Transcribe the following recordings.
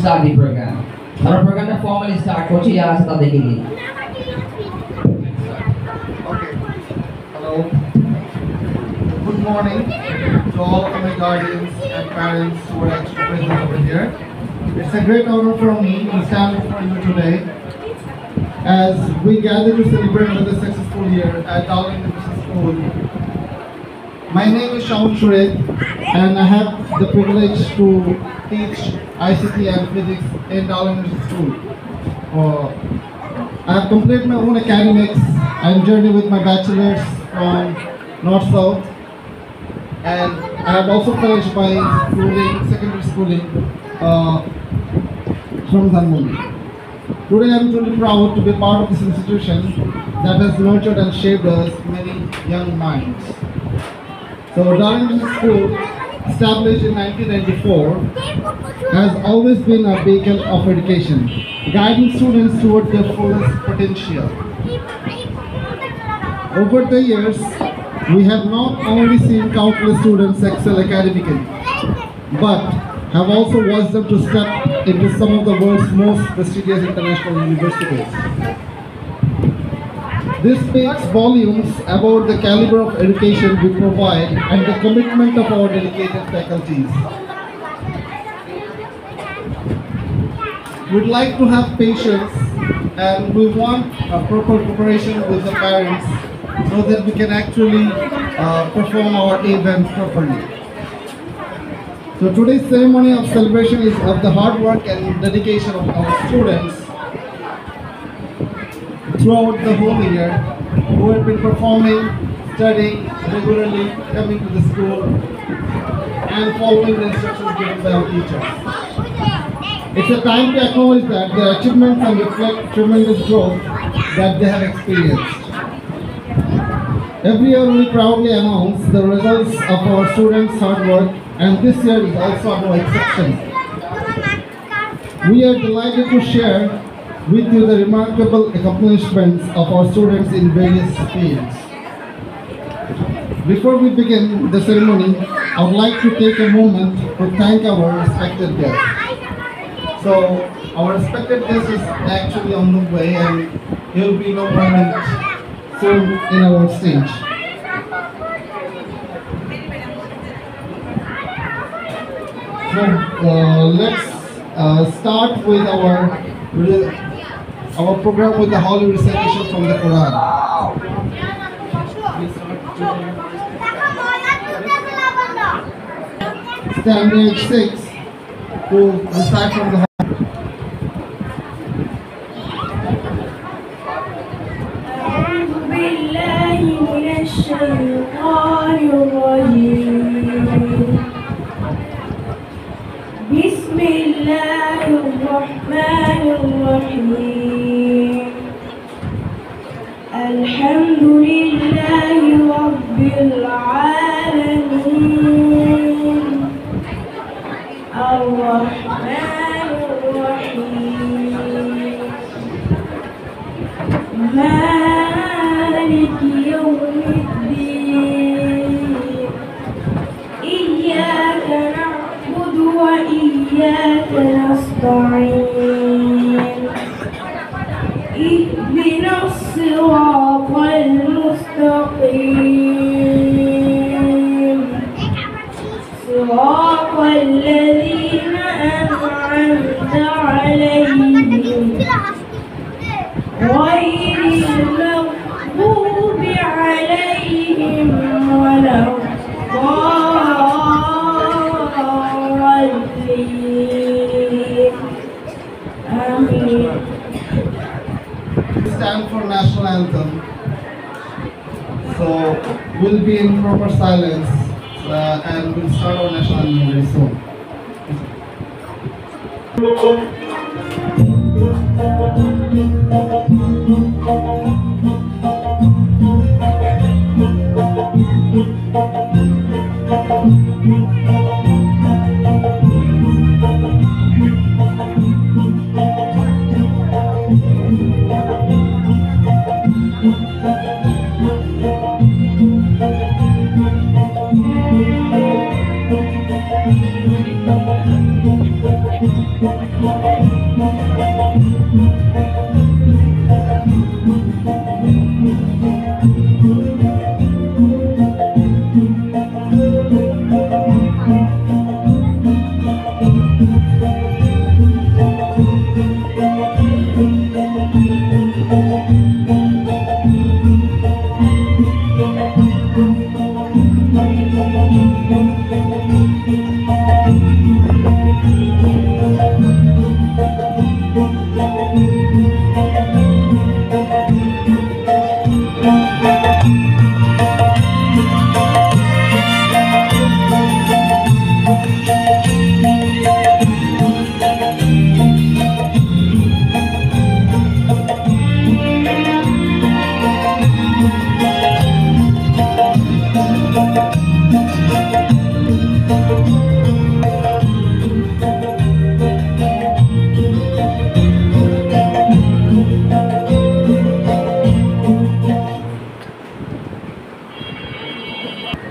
start the program. Our program na formally start করছি যারা আছে তাদেরকে নিয়ে। Okay. Hello. Good morning to all of my guardians and parents who are actually present over here. It's a great honor for me to stand before you today as we gather to celebrate another successful year at Darling Business School. My name is Shaun Shured and I have the privilege to teach ICT and physics in Darling Business School. I have completed my own academics and journey with my bachelor's from North-South, and I have also finished my schooling, secondary schooling from Dhanmouli. Today I am truly proud to be part of this institution that has nurtured and shaped us many young minds. So Darling School, established in 1994, has always been a beacon of education, guiding students toward their fullest potential. Over the years, we have not only seen countless students excel academically, but have also watched them to step into some of the world's most prestigious international universities. This speaks volumes about the caliber of education we provide and the commitment of our dedicated faculties. We'd like to have patience and we want a proper preparation with the parents so that we can actually perform our events properly. So today's ceremony of celebration is of the hard work and dedication of our students throughout the whole year who have been performing, studying regularly, coming to the school and following the instructions given by our teachers. It's a time to acknowledge that their achievements and reflect tremendous growth that they have experienced. Every year we proudly announce the results of our students' hard work, and this year is also no exception. We are delighted to share with you the remarkable accomplishments of our students in various fields. Before we begin the ceremony, I would like to take a moment to thank our respected guests. So, our respected guest is actually on the way and he will be no moment soon in our stage. So, let's start with our program with the holy recitation from the Quran. Standard 6 to recite from the بسم الله الرحمن الرحيم الحمد لله رب العالمين الرحمن الرحيم مالك يوم الدين إياك نعبد وإياك نستعين اهدنا الصراط المستقيم صراط الذين أنعمت عليهم غير المغضوب عليهم ولا الضالين آمين. Stand for national anthem. So we'll be in proper silence and we'll start our national anthem very soon.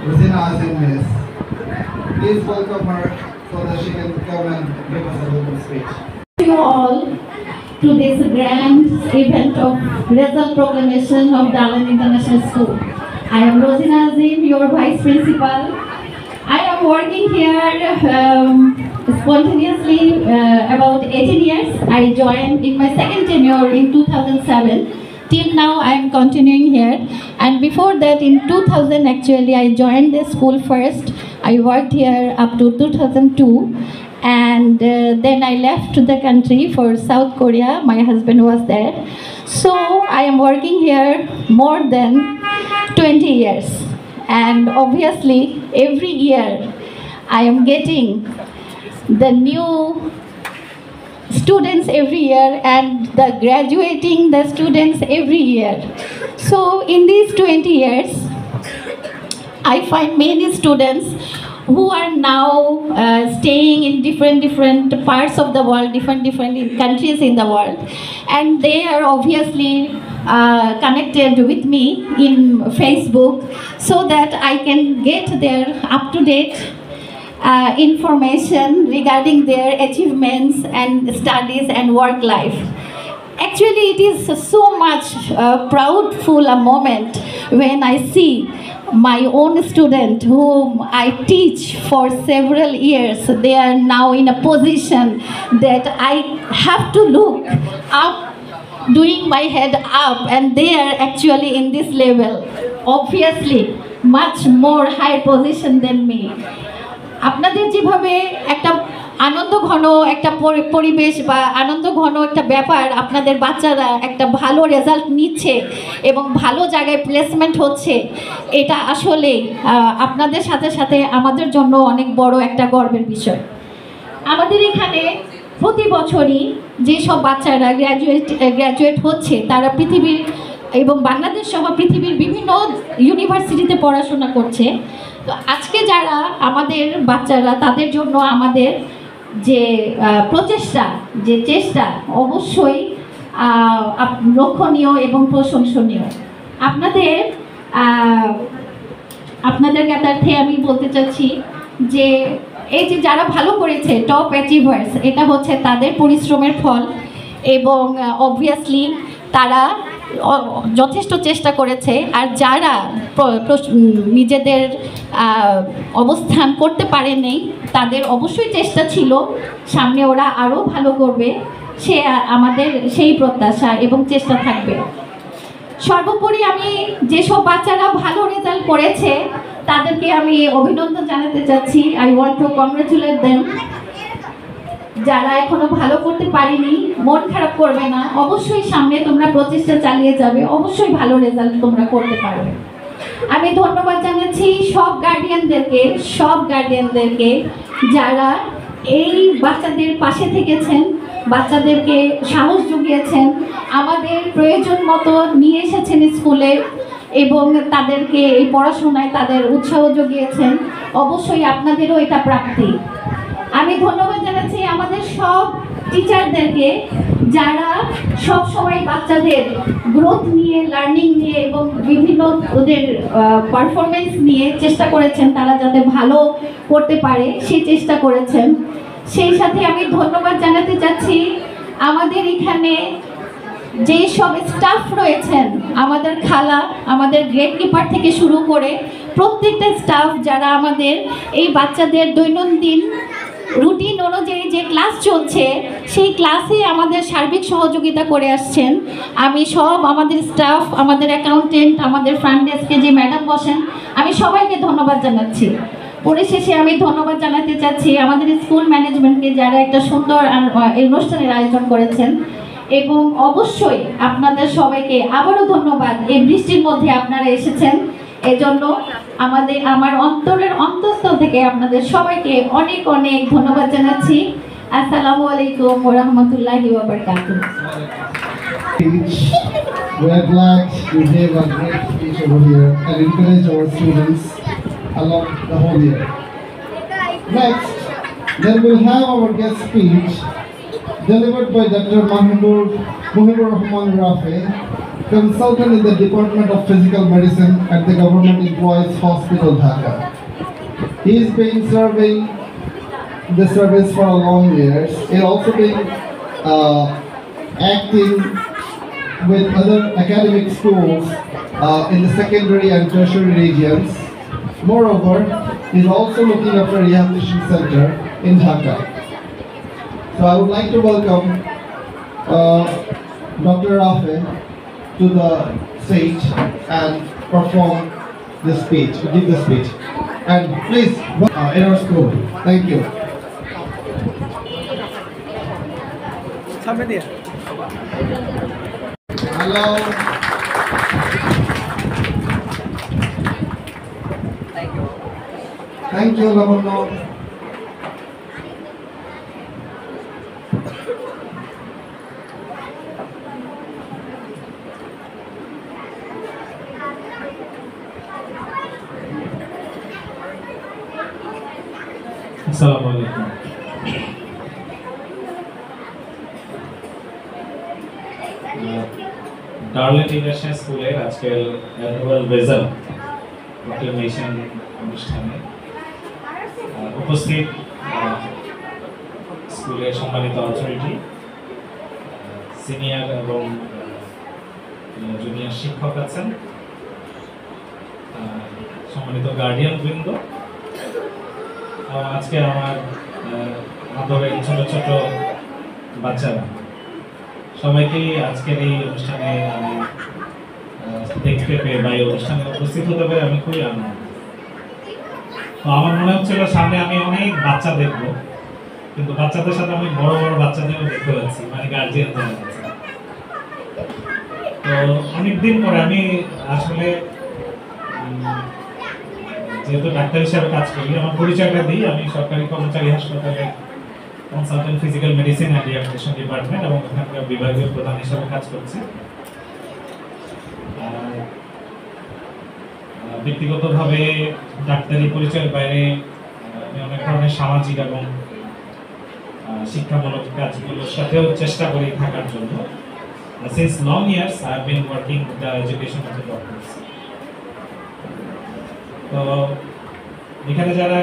Rosina Azim, miss. Please welcome her so that she can come and give us a little speech. You all to this grand event of result proclamation of Dalan International School. I am Rosina Azim, your Vice Principal. I am working here spontaneously about 18 years. I joined in my second tenure in 2007. Till now I am continuing here, and before that in 2000 actually I joined the school first. I worked here up to 2002, and then I left the country for South Korea. My husband was there, so I am working here more than 20 years, and obviously every year I am getting the new students every year and the graduating the students every year. So in these 20 years I find many students who are now staying in different parts of the world, different countries in the world, and they are obviously connected with me in Facebook so that I can get their up-to-date information regarding their achievements and studies and work life. Actually, it is so much proudful a moment when I see my own student whom I teach for several years. They are now in a position that I have to look up, doing my head up, and they are actually in this level, obviously much more high position than me. আপনাদের যেভাবে একটা আনন্দ ঘন একটা পরিবেশ বা আনন্দ ঘন একটা ব্যাপার, আপনাদের বাচ্চারা একটা ভালো রেজাল্ট নিচ্ছে এবং ভালো জায়গায় প্লেসমেন্ট হচ্ছে, এটা আসলে আপনাদের সাথে সাথে আমাদের জন্য অনেক বড় একটা গর্বের বিষয়। আমাদের এখানে প্রতি বছরই যেসব বাচ্চারা গ্র্যাজুয়েট হচ্ছে তারা পৃথিবীর এবং বাংলাদেশ সহ পৃথিবীর বিভিন্ন ইউনিভার্সিটিতে পড়াশোনা করছে। তো আজকে যারা আমাদের বাচ্চারা, তাদের জন্য আমাদের যে প্রচেষ্টা, যে চেষ্টা অবশ্যই লক্ষণীয় এবং প্রশংসনীয়। আপনাদের জ্ঞাতার্থে আমি বলতে চাচ্ছি যে এই যে যারা ভালো করেছে, টপ অ্যাচিভার্স, এটা হচ্ছে তাদের পরিশ্রমের ফল, এবং অবভিয়াসলি তারা যথেষ্ট চেষ্টা করেছে। আর যারা নিজেদের অবস্থান করতে পারেনি, তাদের অবশ্যই চেষ্টা ছিল, সামনে ওরা আরও ভালো করবে, সে আমাদের সেই প্রত্যাশা এবং চেষ্টা থাকবে। সর্বোপরি আমি যেসব বাচ্চারা ভালো রেজাল্ট করেছে তাদেরকে আমি অভিনন্দন জানাতে চাচ্ছি। I want to congratulate them. যারা এখনো ভালো করতে পারিনি, মন খারাপ করবে না, অবশ্যই সামনে তোমরা প্রচেষ্টা চালিয়ে যাবে, অবশ্যই ভালো রেজাল্ট তোমরা করতে পারবে। আমি ধন্যবাদ জানাচ্ছি সব গার্ডিয়ানদেরকে যারা এই বাচ্চাদের পাশে থেকেছেন, বাচ্চাদেরকে সাহস জুগিয়েছেন, আমাদের প্রয়োজন মতো নিয়ে এসেছেন স্কুলে এবং তাদেরকে এই পড়াশোনায় তাদের উৎসাহ জুগিয়েছেন। অবশ্যই আপনাদেরও এটা প্রাপ্তি। আমি ধন্যবাদ জানাচ্ছি আমাদের সব টিচারদেরকে যারা সব সময় বাচ্চাদের গ্রোথ নিয়ে, লার্নিং নিয়ে এবং বিভিন্ন ওদের পারফরমেন্স নিয়ে চেষ্টা করেছেন তারা যাতে ভালো করতে পারে, সেই চেষ্টা করেছেন। সেই সাথে আমি ধন্যবাদ জানাতে চাচ্ছি আমাদের এখানে যেই সব স্টাফ রয়েছেন, আমাদের খালা, আমাদের গ্রেড কিপার থেকে শুরু করে প্রত্যেকটা স্টাফ যারা আমাদের এই বাচ্চাদের দৈনন্দিন রুটিন অনুযায়ী যে ক্লাস চলছে সেই ক্লাসে আমাদের সার্বিক সহযোগিতা করে আসছেন। আমি সব আমাদের স্টাফ, আমাদের অ্যাকাউন্টেন্ট, আমাদের ফ্রন্ট ডেস্কে যে ম্যাডাম বসেন, আমি সবাইকে ধন্যবাদ জানাচ্ছি। পরিশেষে আমি ধন্যবাদ জানাতে চাচ্ছি আমাদের স্কুল ম্যানেজমেন্টকে যারা একটা সুন্দর এই অনুষ্ঠানের আয়োজন করেছেন, এবং অবশ্যই আপনাদের সবাইকে আবারও ধন্যবাদ। এই বৃষ্টির মধ্যে আপনারা এসেছেন, এজন্য আমার অন্তরের অন্তঃস্থল থেকে আপনাদের সবাইকে অনেক অনেক ধন্যবাদ জানাচ্ছি। আসসালামু আলাইকুম ওয়া রাহমাতুল্লাহি ওয়া বারাকাতুহু। We are glad you gave a great speech over here and encourage our students along the whole year. Next, then we'll have our guest speech delivered by Dr. Mahibur Rahman Rafe, consultant in the Department of Physical Medicine at the Government Employees Hospital, Dhaka. He has been serving the service for a long years. He also been acting with other academic schools in the secondary and tertiary regions. Moreover, he is also looking after a rehabilitation center in Dhaka. So I would like to welcome Dr. Rafe to the stage and perform the speech, give the speech. And please, in our school. Thank you. Hello. Thank you, Lamono. আসসালামু আলাইকুম। Darlington international স্কুলের আজকের annual result proclamation অনুষ্ঠানে উপস্থিত স্কুলের সম্মানিত authority, senior এবং junior শিক্ষক আছেন, সম্মানিত গার্ডিয়ান বৃন্দ, আজকে আমার আদরের ছোট ছোট বাচ্চারা, সবাইকেই আজকের এই অনুষ্ঠানে আমি দেখতে পেয়ে বা এই অনুষ্ঠানে উপস্থিত হতে পেরে আমি খুবই আনন্দ। তো আমার মনে হচ্ছিল সামনে আমি অনেক বাচ্চা দেখবো, কিন্তু বাচ্চাদের সাথে আমি বড় বড় বাচ্চাদেরও দেখতে পাচ্ছি, মানে গার্জিয়ান যারা আছে। তো অনেকদিন পরে আমি আসলে যেহেতু ডাক্তার হিসাবে কাজ করি, আমার পরিচয়টা দিই। আমি সরকারি কর্মচারী হাসপাতালে consultant physical medicine and rehabilitation department এবং ওখানকার বিভাগীয় প্রধান হিসাবে কাজ করছি। ব্যক্তিগতভাবে ডাক্তারি পরিচয়ের বাইরে আমি অনেক ধরনের সামাজিক এবং শিক্ষামূলক কাজগুলোর সাথেও চেষ্টা করি থাকার জন্য। Since long years I have been working with the education of the doctors. তো এখানে যারা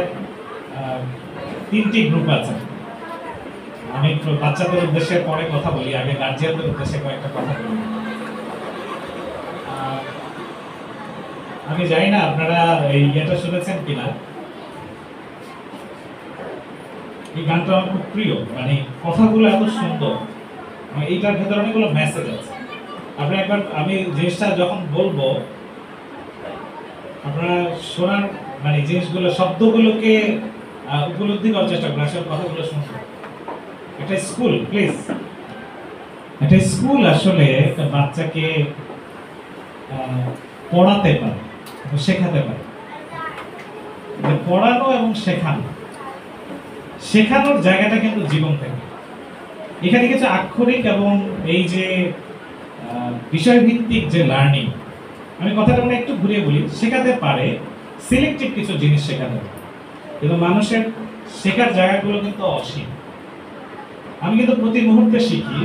তিনটি গ্রুপ আছে, আমি বাচ্চাদের উদ্দেশ্যে পরে কথা বলি, আগে গার্জিয়ানদের উদ্দেশ্যে কয়েকটা কথা বলি। আমি জানি না আপনারা এই ইয়েটা শুনেছেন কিনা, এই গানটা আমার খুব প্রিয়, মানে কথাগুলো এত সুন্দর, এইটার ভেতরে অনেকগুলো মেসেজ আছে। আপনারা একবার, আমি জিনিসটা যখন বলবো আপনারা শোনার, মানে জিনিসগুলো শব্দগুলোকে উপলব্ধি করার চেষ্টা করুন, আসলে কথাগুলো শুনবেন। একটা স্কুল, প্লিজ, একটা স্কুল আসলে একটা বাচ্চাকে পড়াতে পারে, শেখাতে পারে। পড়ানো এবং শেখানো, শেখানোর জায়গাটা কিন্তু জীবন থেকে। এখানে কিছু আক্ষরিক এবং এই যে বিষয়ভিত্তিক যে লার্নিং, আমি কথাটা মানে একটু ঘুরিয়ে বলি, শেখাতে পারে, সিলেক্টিভ কিছু জিনিস শেখাতে পারে, কিন্তু মানুষের শেখার জায়গাগুলো কিন্তু অসীম। আমি কিন্তু প্রতি মুহূর্তে শিখি,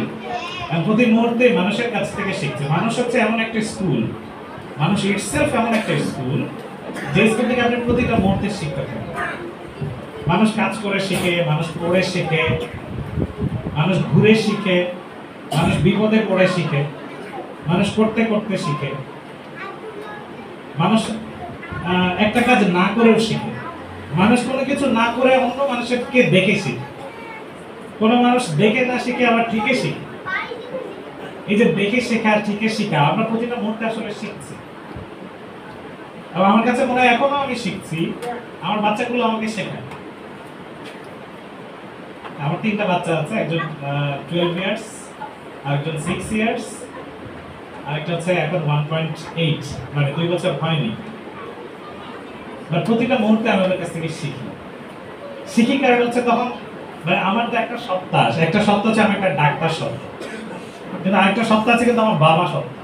আমি প্রতি মুহূর্তে মানুষের কাছ থেকে শিখছি। মানুষ হচ্ছে এমন একটা স্কুল, মানুষ ইটসেলফ এমন একটা স্কুল, যে স্কুল থেকে আপনি প্রতিটা মুহূর্তে শিখতে পারেন। মানুষ কাজ করে শিখে, মানুষ পড়ে শিখে, মানুষ ঘুরে শিখে, মানুষ বিপদে পড়ে শিখে, মানুষ করতে করতে শিখে, মানুষ একটা কাজ না করেও শিখে, মানুষ কোনো কিছু না করে অন্য মানুষকে দেখে শিখে, কোনো মানুষ দেখে না শিখে আবার ঠিকই শিখে। এই যে দেখে শেখা আর ঠিকই শেখা, আমরা প্রতিটা মুহূর্তে আসলে শিখছি। আমার কাছে মনে হয় এখনো আমি শিখছি, আমার বাচ্চাগুলো আমাকে শেখায়। আমার 3টা বাচ্চা আছে, একজন 12 ইয়ার্স, আরেকজন 6 ইয়ার্স, আরেকটা হচ্ছে এখন 1.8, মানে 2 বছর হয়নি। প্রতিটা মুহূর্তে আমি ওদের কাছ থেকে শিখি কারণ হচ্ছে তখন মানে আমার তো একটা সত্তা আছে, একটা সত্তা হচ্ছে আমি একটা ডাক্তার সত্তা, কিন্তু আরেকটা সত্তা আছে কিন্তু আমার বাবা সত্তা।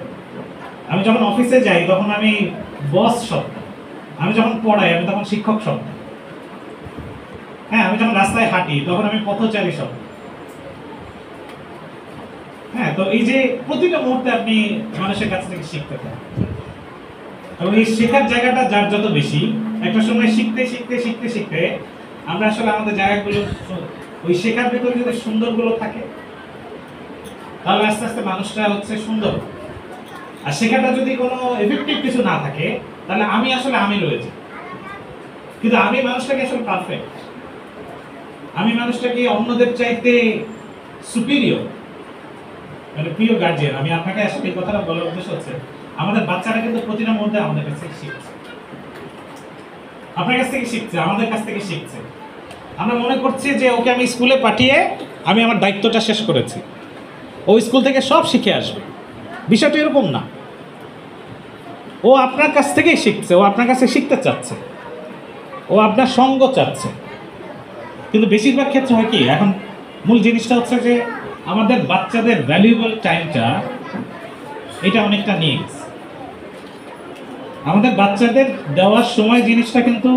আমি যখন অফিসে যাই তখন আমি বস সত্তা, আমি যখন পড়াই আমি তখন শিক্ষক সত্তা, হ্যাঁ, আমি যখন রাস্তায় হাঁটি তখন আমি পথচারী সত্তা। হ্যাঁ, তো এই যে প্রতিটা মুহূর্তে আপনি মানুষের কাছ থেকে শিখতে পারেন, এবং এই শেখার জায়গাটা যার যত বেশি, একটা সময় শিখতে শিখতে শিখতে শিখতে আমরা আসলে আমাদের জায়গাগুলো ওই শেখার ভিতরে যদি সুন্দরগুলো থাকে তাহলে আস্তে আস্তে মানুষটা হচ্ছে সুন্দর। আর শেখাটা যদি কোনো এফেক্টিভ কিছু না থাকে তাহলে আমি আসলে আমি রয়েছে, কিন্তু আমি মানুষটাকে আসলে পারফেক্ট, আমি মানুষটাকে অন্যদের চাইতে সুপিরিয়র, মানে প্রিয় গার্জিয়ান। আমি আপনাকে আসলে এই কথাটা বলার উদ্দেশ্য হচ্ছে আমাদের বাচ্চারা কিন্তু প্রতিটা মুহূর্তে আমাদের কাছ থেকে শিখছে, আপনার কাছ থেকে শিখছে, আমাদের কাছ থেকে শিখছে। আমরা মনে করছি যে ওকে আমি স্কুলে পাঠিয়ে আমি আমার দায়িত্বটা শেষ করেছি, ও স্কুল থেকে সব শিখে আসবে। বিষয়টা এরকম না, ও আপনার কাছ থেকেই শিখছে, ও আপনার কাছে শিখতে চাচ্ছে, ও আপনার সঙ্গ চাচ্ছে। কিন্তু বেশিরভাগ ক্ষেত্রে হয় কি, এখন মূল জিনিসটা হচ্ছে যে আমাদের বাচ্চাদের ভ্যালুয়েবল টাইমটা এটা অনেকটা নিয়ে গেছে। আমাদের বাচ্চাদের দেওয়ার সময় জিনিসটা কিন্তু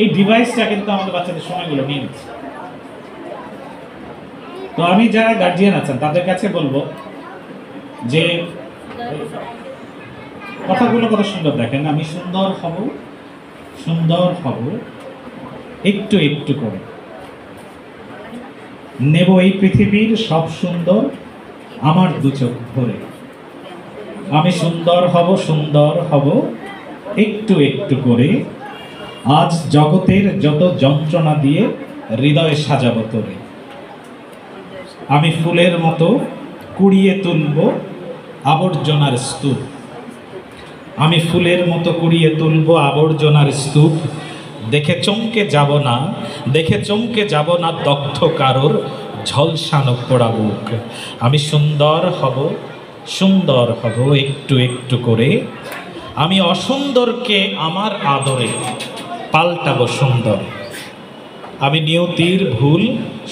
এই ডিভাইসটা কিন্তু আমাদের বাচ্চাদের সময়গুলো নিয়ে নিচ্ছে। তো আমি যারা গার্জিয়ান আছেন তাদের কাছে বলবো যে কথাগুলো কত সুন্দর দেখেন, আমি সুন্দর হব একটু একটু করে, নেব এই পৃথিবীর সব সুন্দর আমার দু চোখ ভরে, আমি সুন্দর হব একটু একটু করে, আজ জগতের যত যন্ত্রণা দিয়ে হৃদয়ে সাজাবো তোরে, আমি ফুলের মতো কুড়িয়ে তুলব আবর্জনার স্তূপ, আমি ফুলের মতো কুড়িয়ে তুলব আবর্জনার স্তূপ, দেখে চমকে যাব না দগ্ধ কারোর ঝলসানো পোড়া বুক, আমি সুন্দর হব একটু একটু করে, আমি অসুন্দরকে আমার আদরে পাল্টাবো সুন্দর, আমি নিয়তির ভুল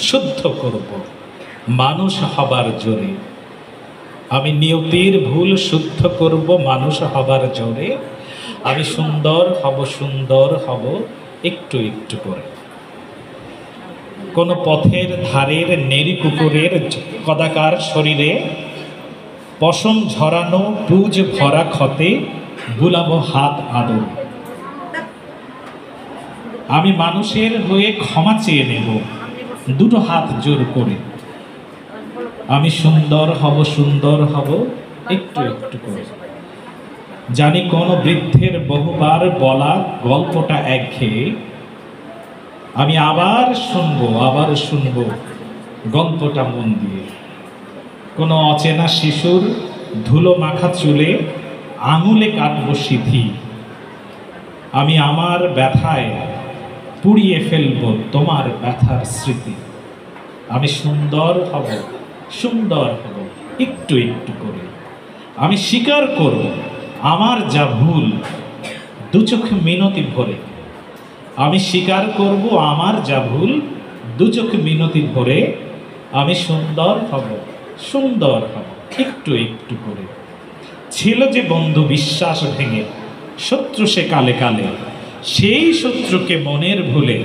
শুদ্ধ করব মানুষ হবার জোরে, আমি নিয়তির ভুল শুদ্ধ করব মানুষ হবার জোরে, আমি সুন্দর হব একটু একটু করে। কোন পথের ধারের নেড়ি কুকুরের কদাকার শরীরে পশম ঝরানো পুজ ভরা ক্ষতে বুলাবো হাত আদর, আমি মানুষের হয়ে ক্ষমা চেয়ে নেব দুটো হাত জোর করে, আমি সুন্দর হব একটু একটু করে। জানি কোন বৃদ্ধের বহুবার বলা গল্পটা একঘেয়ে, আমি আবার শুনবো গল্পটা মন দিয়ে, কোনো অচেনা শিশুর ধুলো মাখা চুলে আঙুলে কাটবো সিঁথি, আমি আমার ব্যথায় পুড়িয়ে ফেলবো তোমার ব্যথার স্মৃতি, আমি সুন্দর হব একটু একটু করে, আমি স্বীকার করব আমার যা ভুল দু চোখ মিনতি ভরে, আমি স্বীকার করব আমার যা ভুল দু চোখ মিনতি ভরে, আমি সুন্দর হব একটু একটু করে। ছিল যে বন্ধু বিশ্বাস ভেঙে শত্রু সে কালে কালে, সেই শত্রুকে মনের ভুলে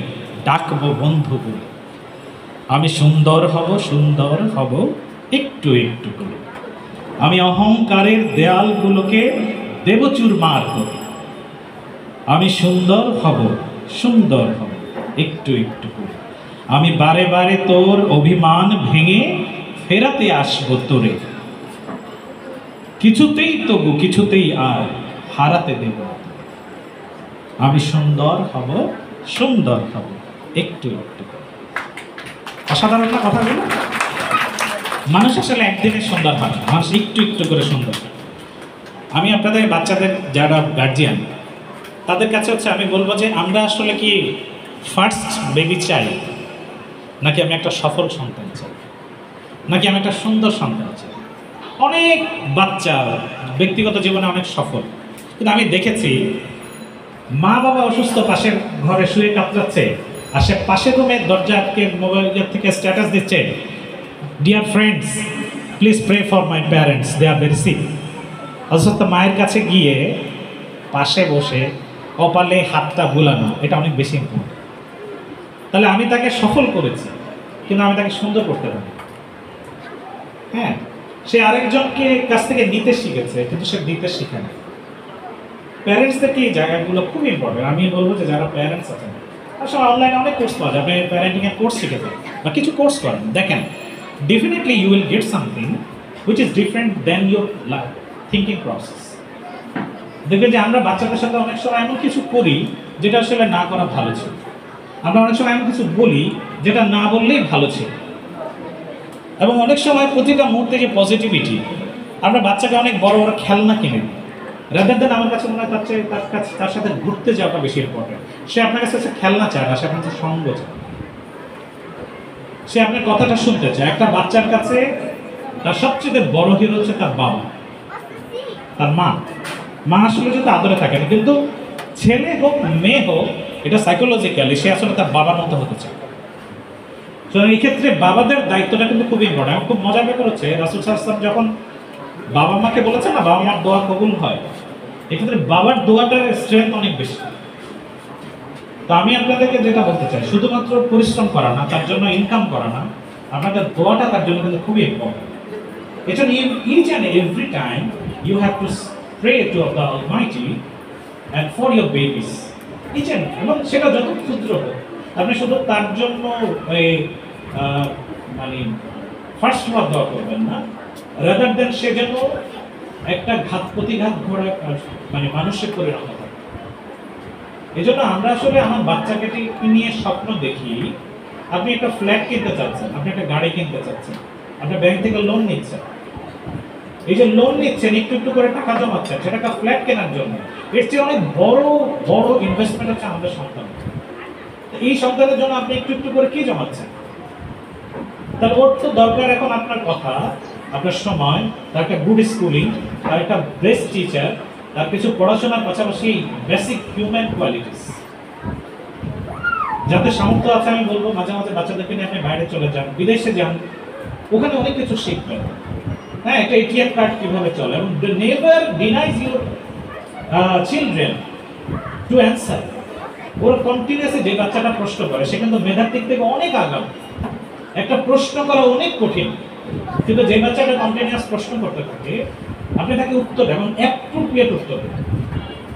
ডাকবো বন্ধু বলে, আমি সুন্দর হব একটু একটু করে, আমি অহংকারের দেয়ালগুলোকে দেব চুরমার করে, আমি সুন্দর হব একটু একটু করে। আমি বারে বারে তোর অভিমান ভেঙে ফেরাতে আসবো তোরে, কিছুতেই তবু কিছুতেই আর হারাতে দেব না। আমি সুন্দর হব, সুন্দর হব একটু একটু করে। অসাধারণ না কথাগুলো? মানুষ আসলে একদিনে সুন্দর হয় না, মানুষ একটু একটু করে সুন্দর হয়। আমি আপনাদের বাচ্চাদের যারা গার্জিয়ান তাদের কাছে হচ্ছে আমি বলবো যে আমরা আসলে কি ফার্স্ট বেবি চাই, নাকি আমি একটা সফল সন্তান চাই, নাকি আমি একটা সুন্দর সন্তান চাই? অনেক বাচ্চা ব্যক্তিগত জীবনে অনেক সফল, কিন্তু আমি দেখেছি মা বাবা অসুস্থ, পাশের ঘরে শুয়ে কাতরাচ্ছে, আর সে পাশের রুমের দরজা আটকে মোবাইলের থেকে স্ট্যাটাস দিচ্ছে, dear friends please pray for my parents, they are very sick. অথচ মায়ের কাছে গিয়ে পাশে বসে কপালে হাতটা বুলানো, এটা অনেক বেশি ইম্পর্টেন্ট। তাহলে আমি তাকে সফল করেছি, কিন্তু আমি তাকে সুন্দর করতে পারি। হ্যাঁ, সে আরেকজনকে কাছ থেকে নিতে শিখেছে, কিন্তু সে দিতে শিখে না। প্যারেন্টসদেরকে এই জায়গাগুলো খুব ইম্পর্টেন্ট। আমি বলবো যে যারা প্যারেন্টস আছেন, আসলে অনলাইনে অনেক কোর্স পাওয়া যায়, আপনি প্যারেন্টিংয়ের কোর্স শিখে যান বা কিছু কোর্স করেন, দেখেন definitely you will get something which is different than your thinking process. দেখবেন যে আমরা বাচ্চাদের সাথে অনেক সময় এমন কিছু করি যেটা আসলে না করা ভালো ছিল, আমরা অনেক সময় এমন কিছু বলি যেটা না বললেই ভালো ছিল, এবং অনেক সময় প্রতিটা মুহূর্তে যে পজিটিভিটি, আমরা বাচ্চাকে অনেক বড় বড় খেলনা কিনে দিই, রাদার দেন আমার কাছে মনে হয় তার সাথে ঘুরতে যাওয়াটা বেশি ইম্পর্টেন্ট। সে আপনার কাছে খেলনা চায় না, সে আপনার কাছে সঙ্গ চায়, সে আপনার কথাটা শুনতে চায়। একটা বাচ্চার কাছে তার সবচেয়ে বড় হিরো হচ্ছে তার বাবা, তার মা। মা আসলে যদি আদরে থাকে না, কিন্তু ছেলে হোক মেয়ে হোক, এটা সাইকোলজিক্যালি সে আসলে তার বাবার মতো হতে চায়। তো এই ক্ষেত্রে বাবাদের দায়িত্বটা কিন্তু খুব ইম্পর্টেন্ট। আমার খুব মজার ব্যাপার হচ্ছে রাসূল সাল্লাল্লাহু আলাইহি ওয়াসাল্লাম যখন বাবা মাকে বলেছে না বাবা মার দোয়া কবুল হয়, এক্ষেত্রে বাবার দোয়াটার স্ট্রেংথ অনেক বেশি। তো আমি আপনাদেরকে যেটা বলতে চাই, শুধুমাত্র পরিশ্রম করা না, তার জন্য ইনকাম করা না, আপনাদের দোয়াটা তার জন্য কিন্তু খুবই ইম্পর্টেন্ট। এটা each and every time you have to pray to the Almighty and for your babies, each and, এবং সেটা যত ক্ষুদ্র হোক, আপনি শুধু তার জন্য মানে ফার্স্ট ওয়ার দোয়া করবেন না, রাদার দেন সে যেন একটা প্রতিঘাত ঘোরা মানে মানুষের পরিণত হয়। এই জন্য আমরা আসলে আমার বাচ্চাকে নিয়ে স্বপ্ন দেখি। আপনি একটা ফ্ল্যাট কিনতে চাচ্ছেন, আপনি একটা গাড়ি কিনতে চাচ্ছেন, আপনি ব্যাংক থেকে লোন নিচ্ছেন, এই যে লোন নিচ্ছেন একটু একটু করে টাকা জমাচ্ছেন সেটা একটা ফ্ল্যাট কেনার জন্য, এর চেয়ে অনেক বড় বড় ইনভেস্টমেন্ট হচ্ছে আমাদের সন্তান। এই সন্তানের জন্য আপনি একটু একটু করে কি জমাচ্ছেন? তার ওর তো দরকার এখন আপনার কথা, আপনার সময়, তার একটা গুড স্কুলিং, তার একটা বেস্ট টিচার, তার কিছু পড়াশোনার পাশাপাশি বেসিক হিউম্যান কোয়ালিটিস। যাদের সামর্থ্য আছে আমি বলবো মাঝে মাঝে বাচ্চাদেরকে নিয়ে আপনি বাইরে চলে যান, বিদেশে যান, ওখানে অনেক কিছু শিখবেন। হ্যাঁ, একটা এটিএম কার্ড কিভাবে চলে, এবং never denies your children to answer. ওরা কন্টিনিউয়াসলি যে বাচ্চাটা প্রশ্ন করে সে কিন্তু মেধার দিক থেকে অনেক আগাম। একটা প্রশ্ন করা অনেক কঠিন, কিন্তু যে বাচ্চাটা কন্টিনিউয়াস প্রশ্ন করতে থাকে আপনি তাকে উত্তর এবং অ্যাপ্রোপ্রিয়েট উত্তর দেন,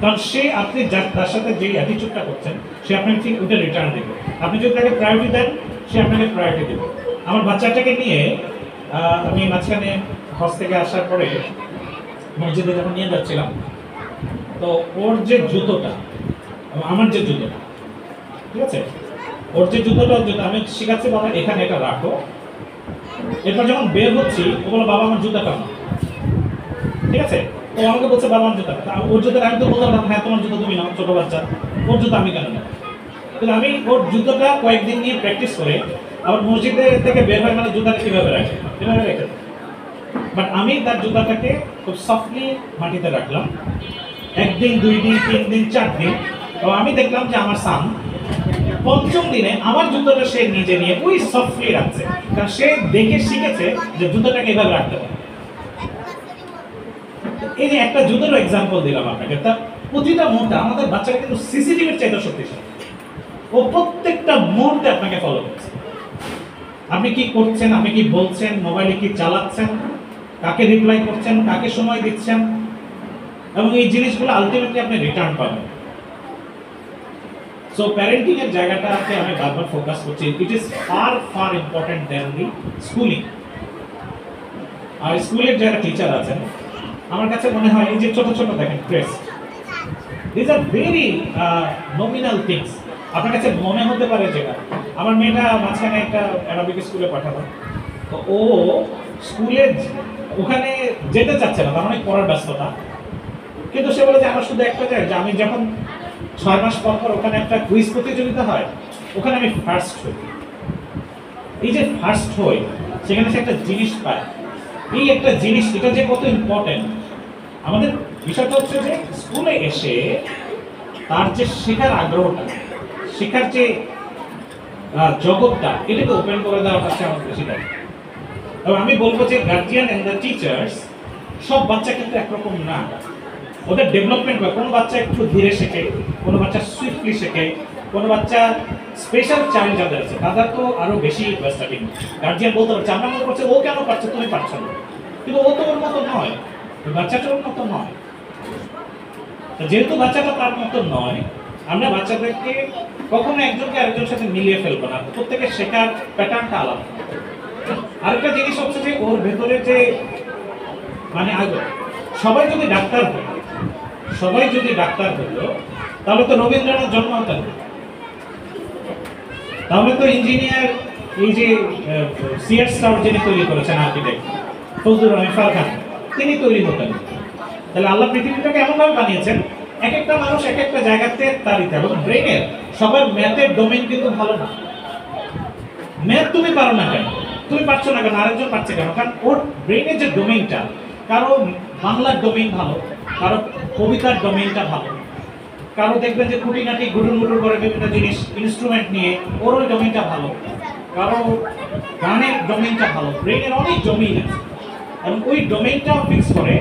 কারণ সে আপনি তার সাথে যে অ্যাটিটিউডটা করছেন সে আপনাকে ঠিক ওটা রিটার্ন দেবে। আপনি যদি তাকে প্রায়োরিটি দেন সে আপনাকে প্রায়োরিটি দেবে। আমার বাচ্চাটাকে নিয়ে আমি মাঝখানে হজ থেকে আসার পরে মসজিদে যখন নিয়ে যাচ্ছিলাম, তো ওর যে জুতোটা, আমার যে জুতোটা, ঠিক আছে, ওর যে জুতোটা আমি শিখাচ্ছি বাবা এখানে এটা রাখো। এরপর যখন বের হচ্ছি ও বলো বাবা আমার জুতাটা না, ঠিক আছে, ও আমাকে বলছে বাবা আমার জুতা, ওর জুতোটা আমি তো বললাম হ্যাঁ তোমার জুতো তুমি নাও, ছোট বাচ্চা, ওর জুতো আমি কেন নেব? কিন্তু আমি ওর জুতোটা কয়েকদিন নিয়ে প্র্যাকটিস করে আবার মসজিদে থেকে বের হয় মানে জুতাটা কীভাবে রাখে, কীভাবে রেখে। বাট আমি তার জুতাটাকে খুব সফটলি মাটিতে রাখলাম, একদিন, 2 দিন, 3 দিন, 4 দিন, এবং আমি দেখলাম যে আমার সান 5ম দিনে আমার জুতোটা সে নিজে নিয়ে ওই সফটলি রাখছে, কারণ সে দেখে শিখেছে যে জুতোটাকে এভাবে রাখতে পারে। এই যে একটা জুতোর এক্সাম্পল দিলাম আপনাকে, তার প্রতিটা মুহূর্তে আমাদের বাচ্চাকে কিন্তু সিসিটিভির চাইতে শক্তিশালী, ও প্রত্যেকটা মুহূর্তে আপনাকে ফলো করছে। আপনি কি করছেন, আপনি কি বলছেন, মোবাইলে কি চালাচ্ছেন, কাকে রিপ্লাই করছেন, কাকে সময় দিচ্ছেন, এবং এই জিনিসগুলো আলটিমেটলি আপনি রিটার্ন পাবেন। সো প্যারেন্টিং এর জায়গাটাকে আমি বারবার ফোকাস করছি, it is far important than the schooling. আর স্কুলের যারা টিচার আছেন আমার কাছে মনে হয় এই যে ছোট ছোট দেখেন crest, this are very nominal things. আপনার কাছে মনে হতে পারে যেটা আমার মেয়েটা মাঝখানে একটা অ্যারাবিক স্কুলে পাঠাবো, তো ও স্কুলে ওখানে যেতে চাচ্ছে না, তার অনেক পড়ার ব্যস্ততা, কিন্তু সে বলে যে আমার শুধু একটা চাই যে আমি যখন 6 মাস পর পর ওখানে একটা কুইজ প্রতিযোগিতা হয় ওখানে আমি ফার্স্ট হই। এই যে ফার্স্ট হই সেখানে সে একটা জিনিস পায়, এই একটা জিনিস এটা যে কত ইম্পর্টেন্ট। আমাদের বিষয়টা হচ্ছে যে স্কুলে এসে তার যে শেখার আগ্রহটা, শেখার যে জগৎটা, এটাকে ওপেন করে দেওয়াটা হচ্ছে আমার বেশি দায়িত্ব। এবং আমি বলবো যে গার্জিয়ান অ্যান্ড দ্য টিচার্স, সব বাচ্চা কিন্তু একরকম না, ওদের ডেভেলপমেন্ট হয়। কোনো বাচ্চা একটু ধীরে শেখে, কোনো বাচ্চা সুইফটলি শেখে, কোনো বাচ্চা স্পেশাল চাইল্ড যাদের আছে তাদের তো আরো বেশি স্টার্টিং। গার্জিয়ান বলতে পারছে, আমরা মনে করছি ও কেন পারছে তুমি পারছো না, কিন্তু ও তো ওর মতো নয়, বাচ্চাটা ওর মতো নয়। যেহেতু বাচ্চাটা তার মতো নয়, আমরা বাচ্চাদেরকে কখনো একজনকে আরেকজনের সাথে মিলিয়ে ফেলবো না, প্রত্যেকের শেখার প্যাটার্নটা আলাদা। আরেকটা জিনিস হচ্ছে যে ওর ভেতরে যে মানে সবাই যদি ডাক্তার হতো তাহলে তো রবীন্দ্রনাথ জন্ম হতেন, তাহলে তো ইঞ্জিনিয়ার এই যে সিআর স্টার যিনি তৈরি করেছেন আর্কিটেক্ট ফজলুর রহমান খান তিনি তৈরি হতেন। তাহলে আল্লাহ পৃথিবীটাকে এমনভাবে বানিয়েছেন এক একটা মানুষ এক একটা জায়গাতে তারিত। এবং ব্রেনের সবার ম্যাথের ডোমেইন কিন্তু ভালো না। ম্যাথ তুমি পারো না কেন, তুমি পারছো না কেন, আরেকজন পারছে কেন? কারণ ওর ব্রেনের যে ডোমেইনটা, কারো বাংলার ডোমেইন ভালো, কারো কবিতার ডোমেইনটা ভালো, কারো দেখবেন যে খুঁটিনাটি গুটুর মুটুর করে বিভিন্ন জিনিস ইনস্ট্রুমেন্ট নিয়ে ওর ওই ডোমেইনটা ভালো, কারো গানের ডোমেইনটা ভালো। ব্রেনের অনেক ডোমেইন আছে এবং ওই ডোমেইনটা ফিক্স করে।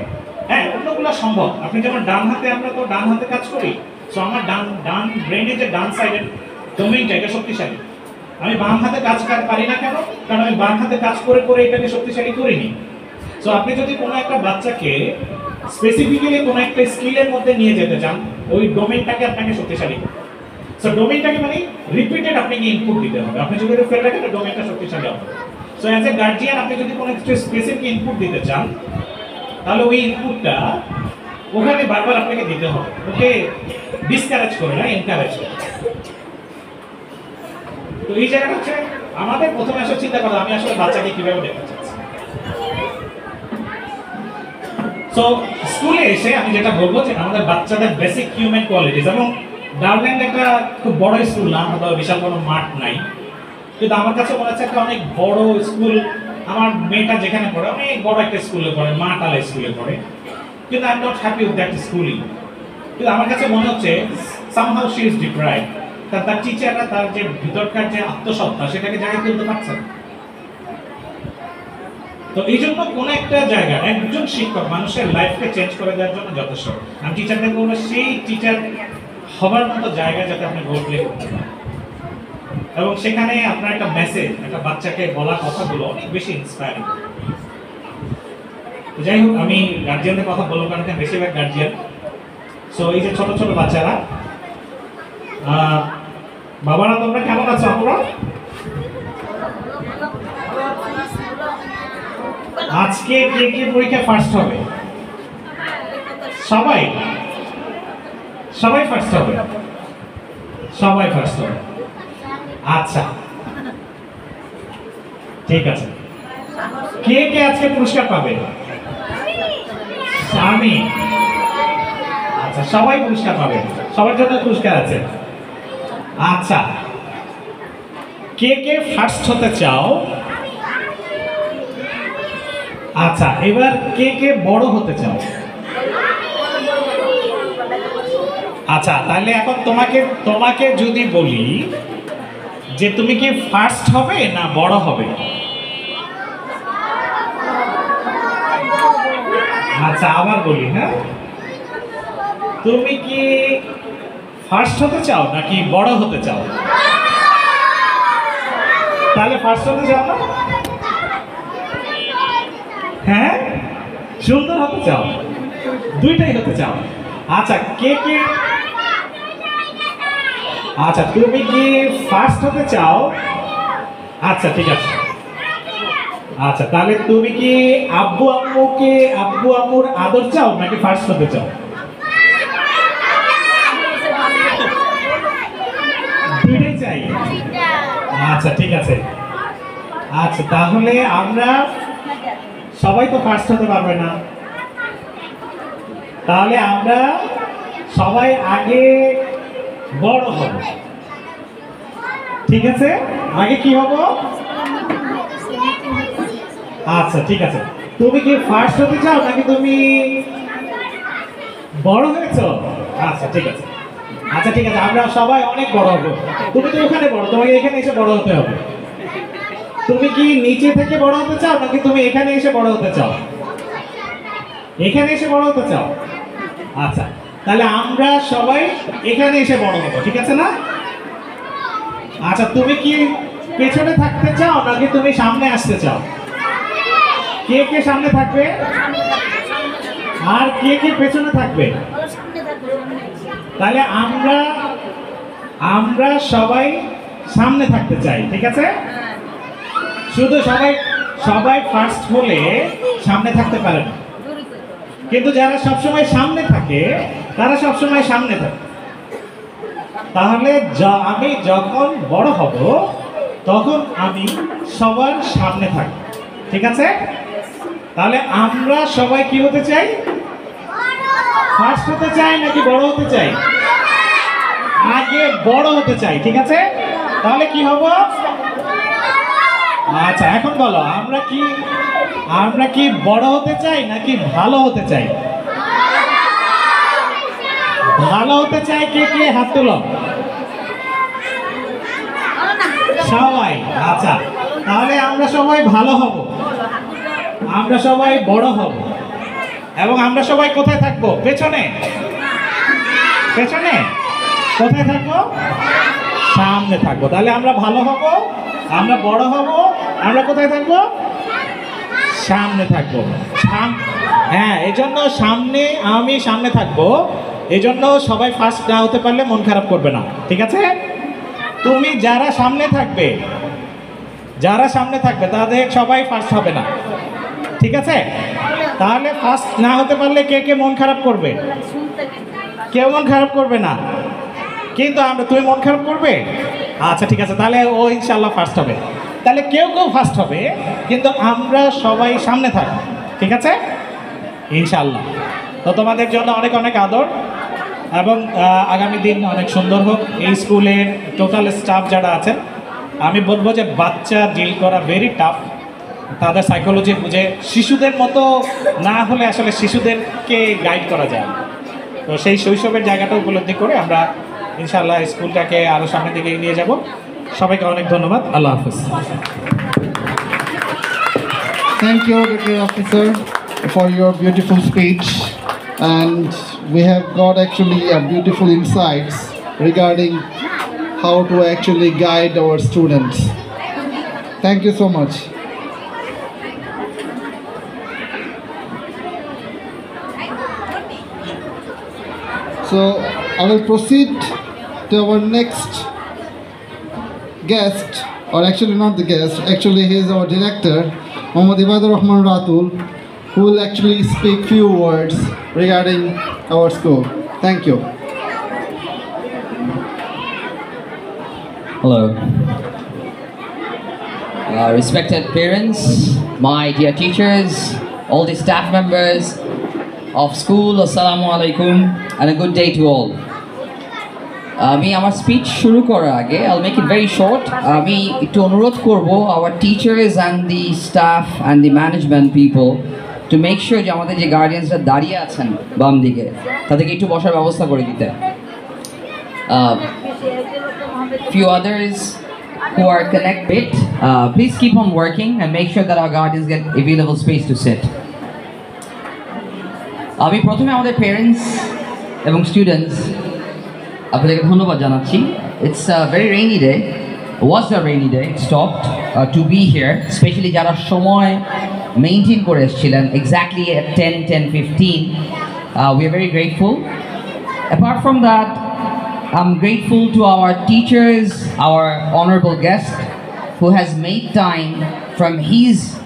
হ্যাঁ, অন্যগুলো সম্ভব। আপনি যেমন ডান হাতে, আমরা তো ডান হাতে কাজ করি, সো আমার ডান ব্রেনের যে ডান সাইডের ডোমেইনটা এটা শক্তিশালী। আমি বাম হাতে কাজ পারি না কেন? কারণ আমি বাম হাতে কাজ করে করে এটাকে শক্তিশালী করিনি। সো আপনি যদি কোনো একটা বাচ্চাকে স্পেসিফিক্যালি কোনো একটা স্কিলের মধ্যে নিয়ে যেতে চান, ওই ডোমেইনটাকে আপনাকে শক্তিশালী করতে হবে। সো ডোমেইনটাকে মানে রিপিটেড আপনাকে ইনপুট দিতে হবে। আপনি যদি ফেল রাখেন ডোমেইনটা শক্তিশালী হবে। সো অ্যাজ এ গার্জিয়ান আপনি যদি কোনো একটা স্পেসিফিক ইনপুট দিতে চান তাহলে ওই ইনপুটটা ওখানে বারবার আপনাকে দিতে হবে, ওকে ডিসকারেজ করে না, এনকারেজ করে। তো এই জায়গাটা হচ্ছে আমাদের প্রথমে আসলে চিন্তা করা, আমি আসলে বাচ্চাকে কিভাবে দেখতে চাচ্ছি। সো স্কুলে এসে আমি যেটা বলবো যে আমাদের বাচ্চাদের বেসিক হিউম্যান কোয়ালিটিস, এবং ডারল্যান্ড একটা খুব বড় স্কুল না, হয়তো বিশাল কোনো মাঠ নাই, কিন্তু আমার কাছে মনে হচ্ছে একটা অনেক বড় স্কুল। আমার মেয়েটা যেখানে পড়ে অনেক বড় একটা স্কুলে পড়ে, মাটালা স্কুলে পড়ে, কিন্তু I am not happy with that schooling. কিন্তু আমার কাছে মনে হচ্ছে সামহাউ শি ইজ ডিপ্রাইভড, তার টিচাররা তার যে ভিতরকার যে আত্মসত্তা সেটাকে জায়গায় তুলতে পারছে না। তো এই জন্য কোনো একটা জায়গা একজন শিক্ষক মানুষের লাইফকে চেঞ্জ করে দেওয়ার জন্য যথেষ্ট। আমি টিচারদের বলবো সেই টিচার হবার মতো জায়গা যাতে আপনি রোল প্লে করতে পারেন, এবং সেখানে আপনার একটা মেসেজ, একটা বাচ্চাকে বলা কথাগুলো অনেক বেশি ইন্সপায়ারিং। তো যাই হোক, আমি গার্জিয়ানদের কথা বলবো কারণ বেশিরভাগ গার্জিয়ান। সো এই যে ছোট ছোট বাচ্চারা, বাবারা তোমরা কেমন আছো? আমরা আজকে কে কে পরীক্ষা ফার্স্ট হবে? সবাই ফার্স্ট হবে, সবাই ফার্স্ট হবে। আচ্ছা, ঠিক আছে। কে কে আজকে পুরস্কার পাবে? আমি। আচ্ছা, সবাই পুরস্কার পাবে, সবার জন্য পুরস্কার আছে। আচ্ছা, কে কে ফার্স্ট হতে চাও? আচ্ছা, এবার কে কে বড় হতে চাও? আচ্ছা, তাহলে এখন তোমাকে যদি বলি যে তুমি কি ফার্স্ট হবে না বড় হবে? আচ্ছা, আবার বলি, হ্যাঁ, তুমি কি ফার্স্ট হতে চাও নাকি বড় হতে চাও? তাহলে ফার্স্ট হতে চাও না? হ্যাঁ, সুন্দর হতে চাও, দুইটাই হতে চাও। আচ্ছা, কে কে আচ্ছা, তুমি কি ফার্স্ট হতে চাও? আচ্ছা, ঠিক আছে। আচ্ছা, তাহলে তুমি কি আব্বু আম্মুর আদর চাও নাকি ফার্স্ট হতে চাও? দুইটাই চাই। আচ্ছা, ঠিক আছে। আচ্ছা, তাহলে আমরা সবাই তো ফার্স্ট হতে পারবে না, তাহলে আমরা সবাই আগে বড় হব। ঠিক আছে, আগে কি হব? আচ্ছা, ঠিক আছে। তুমি কি ফার্স্ট হতে চাও নাকি তুমি বড় হয়েছো? আচ্ছা, ঠিক আছে। আচ্ছা, ঠিক আছে, আমরা সবাই অনেক বড় হব। তুমি তো ওখানে বড়, তোমাকে এখানে এসে বড় হতে হবে। তুমি কি নিচে থেকে বড় হতে চাও নাকি তুমি এখানে এসে বড় হতে চাও? এখানে এসে বড় হতে চাও? আচ্ছা, তাহলে আমরা সবাই এখানে এসে বড় হব, ঠিক আছে না? আচ্ছা, তুমি কি পেছনে থাকতে চাও নাকি তুমি সামনে আসতে চাও? কে কে সামনে থাকবে আর কে কে পেছনে থাকবে? তাহলে আমরা সবাই সামনে থাকতে চাই, ঠিক আছে? শুধু সবাই ফার্স্ট হলে সামনে থাকতে পারে না, কিন্তু যারা সবসময় সামনে থাকে তারা সবসময় সামনে থাকে। তাহলে আমি যখন বড় হব তখন আমি সবার সামনে থাকব, ঠিক আছে? তাহলে আমরা সবাই কি হতে চাই? ফার্স্ট হতে চাই নাকি বড় হতে চাই? আগে বড় হতে চাই, ঠিক আছে? তাহলে কি হব? আচ্ছা, এখন বলো, আমরা কি বড় হতে চাই নাকি ভালো হতে চাই? ভালো হতে চাই। কে কে হাত তুলো? সবাই। আচ্ছা, তাহলে আমরা সবাই ভালো হব, আমরা সবাই বড় হব, এবং আমরা সবাই কোথায় থাকবো? পেছনে। পেছনে কোথায় থাকবো? সামনে থাকবো। তাহলে আমরা ভালো হব, আমরা বড় হব, আমরা কোথায় থাকবো? সামনে থাকবো। হ্যাঁ, এই জন্য আমি সামনে থাকবো। এই জন্য সবাই ফার্স্ট না হতে পারলে মন খারাপ করবে না, ঠিক আছে? তুমি যারা সামনে থাকবে তাদের সবাই ফার্স্ট হবে না, ঠিক আছে? তাহলে ফার্স্ট না হতে পারলে কে কে মন খারাপ করবে? কেউ মন খারাপ করবে না, কিন্তু তুমি মন খারাপ করবে? আচ্ছা, ঠিক আছে, তাহলে ও ইনশাল্লাহ ফার্স্ট হবে। তাহলে কেউ ফার্স্ট হবে, কিন্তু আমরা সবাই সামনে থাকবো, ঠিক আছে? ইনশাল্লাহ। তো তোমাদের জন্য অনেক অনেক আদর, এবং আগামী দিন অনেক সুন্দর হোক। এই স্কুলের টোটাল স্টাফ যারা আছেন, আমি বলবো যে বাচ্চা ডিল করা ভেরি টাফ। তাদের সাইকোলজি বুঝে শিশুদের মতো না হলে আসলে শিশুদেরকে গাইড করা যায়। তো সেই শৈশবের জায়গাটা উপলব্ধি করে আমরা ইনশাআল্লাহ স্কুলটাকে আরও সামনের দিকে নিয়ে যাব। সবাইকে অনেক ধন্যবাদ। আল্লাহ হাফেজ। Thank you, Deputy Officer, for your beautiful speech, and we have got actually a beautiful insights regarding how to actually guide our students. Thank you so much. So I will proceed to our next guest, or actually not the guest, actually he is our director, Mohammad Ibadur Rahman Ratul, who will actually speak few words regarding our school. Thank you. Hello. Respected parents, my dear teachers, all the staff members of school, Assalamu alaikum, and a good day to all. আমি আমার speech শুরু করার আগে I'll make it very short. আমি একটু অনুরোধ করব our teachers and the staff and the management people to make sure যে আমাদের যে গার্ডিয়ানসরা দাঁড়িয়ে আছেন বাম দিকে তাদেরকে একটু বসার ব্যবস্থা করে দিতে। Few others who are connected, please keep on working and make sure that our guardians get available space to sit. আমি প্রথমে আমাদের প্যারেন্টস এবং স্টুডেন্টস আপনাদেরকে ধন্যবাদ জানাচ্ছি। It's a very rainy day. It was a rainy day. It stopped to be here, especially যারা সময় maintain করে এসেছিলেন exactly at 10:15. We are very grateful. Apart from that, I'm grateful to our teachers, our honorable guest, who has made time from his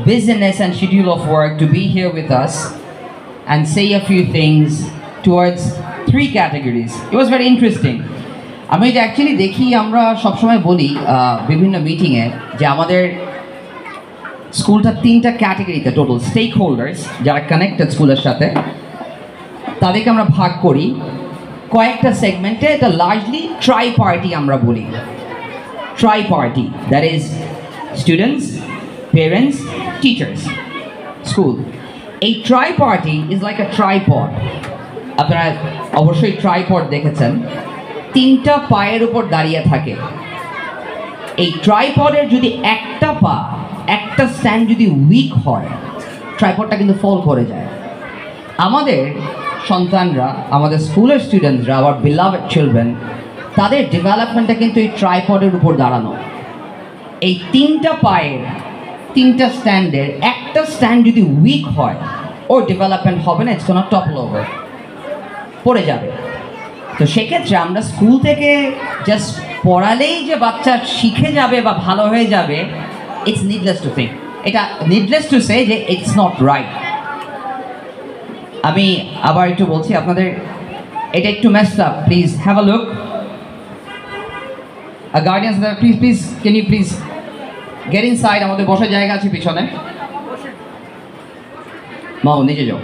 busyness and schedule of work to be here with us and say a few things towards three categories. It was very interesting. আমি যে actually দেখি আমরা সবসময় বলি বিভিন্ন মিটিংয়ে যে আমাদের স্কুলটা তিনটা ক্যাটাগরিতে টোটাল স্টেক হোল্ডার্স যারা কানেক্টেড স্কুলের সাথে তাদেরকে আমরা ভাগ করি কয়েকটা সেগমেন্টে। এটা লার্জলি ট্রাই পার্টি আমরা বলি। Tri party that is students, parents, teachers, school. এই tri party is like a tripod. আপনারা অবশ্যই ট্রাইপড দেখেছেন, তিনটা পায়ের উপর দাঁড়িয়ে থাকে। এই ট্রাইপডের যদি একটা পা, একটা স্ট্যান্ড যদি উইক হয়, ট্রাইপডটা কিন্তু ফল করে যায়। আমাদের সন্তানরা, আমাদের স্কুলের স্টুডেন্টসরা, আওয়ার বিলাভেড চিলড্রেন, তাদের ডেভেলপমেন্টটা কিন্তু এই ট্রাইপডের উপর দাঁড়ানো। এই তিনটা পায়ের, তিনটা স্ট্যান্ডের একটা স্ট্যান্ড যদি উইক হয়, ওর ডেভেলপমেন্ট হবে না, ইটস গোনা টপল ওভার, পড়ে যাবে। তো সেক্ষেত্রে আমরা স্কুল থেকে জাস্ট পড়ালেই যে বাচ্চা শিখে যাবে বা ভালো হয়ে যাবে, ইটস নিডলেস টু থিঙ্ক। এটা নিডলেস টু সে যে ইটস নট রাইট। আমি আবার একটু বলছি আপনাদের, এটা একটু messed up, please have a look. Guardians, please please can you please get inside. আমাদের বসার জায়গা আছে পিছনে। মাও নিচে যাও।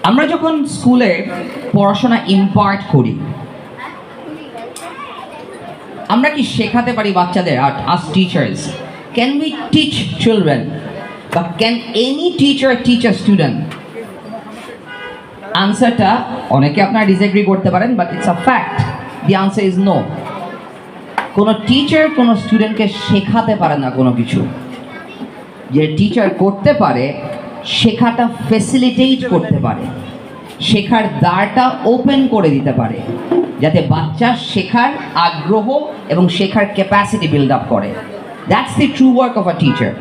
আমরা যখন স্কুলে পড়াশোনা ইম্পার্ট করি, আমরা কি শেখাতে পারি বাচ্চাদের? as teachers, can we teach children, but can any teacher teach a student? আনসারটা অনেকে আপনারা ডিসএগ্রি করতে পারেন, but it's a fact. The answer is no. কোনো টিচার কোনো স্টুডেন্টকে শেখাতে পারে না কোনো কিছু। যে টিচার করতে পারে, শেখাটা ফ্যাসিলিটেট করতে পারে, শেখার দ্বারটা ওপেন করে দিতে পারে, যাতে বাচ্চা শেখার আগ্রহ এবং শেখার ক্যাপাসিটি বিল্ড আপ করে। That's the true work of a teacher.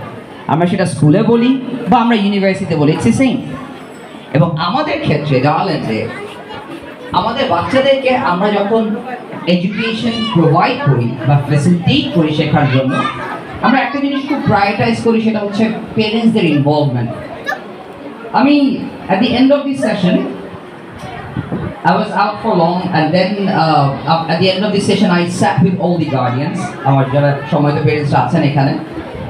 আমরা সেটা স্কুলে বলি বা আমরা ইউনিভার্সিটিতে বলি, ইটস দ্য সেম। এবং আমাদের ক্ষেত্রে ডায়ালেন্টে আমাদের বাচ্চাদেরকে আমরা যখন এডুকেশন প্রোভাইড করি বা ফ্যাসিলিটেট করি শেখার জন্য, আমরা একটা জিনিস খুব প্রায়োরিটাইজ করি, সেটা হচ্ছে পেরেন্টসদের ইনভলভমেন্ট। আমি at the end of this session, I was out for long, and then at the end of this session I sat with all the guardians, আমার যারা সময়ত পেরেন্টস আছেন এখানে,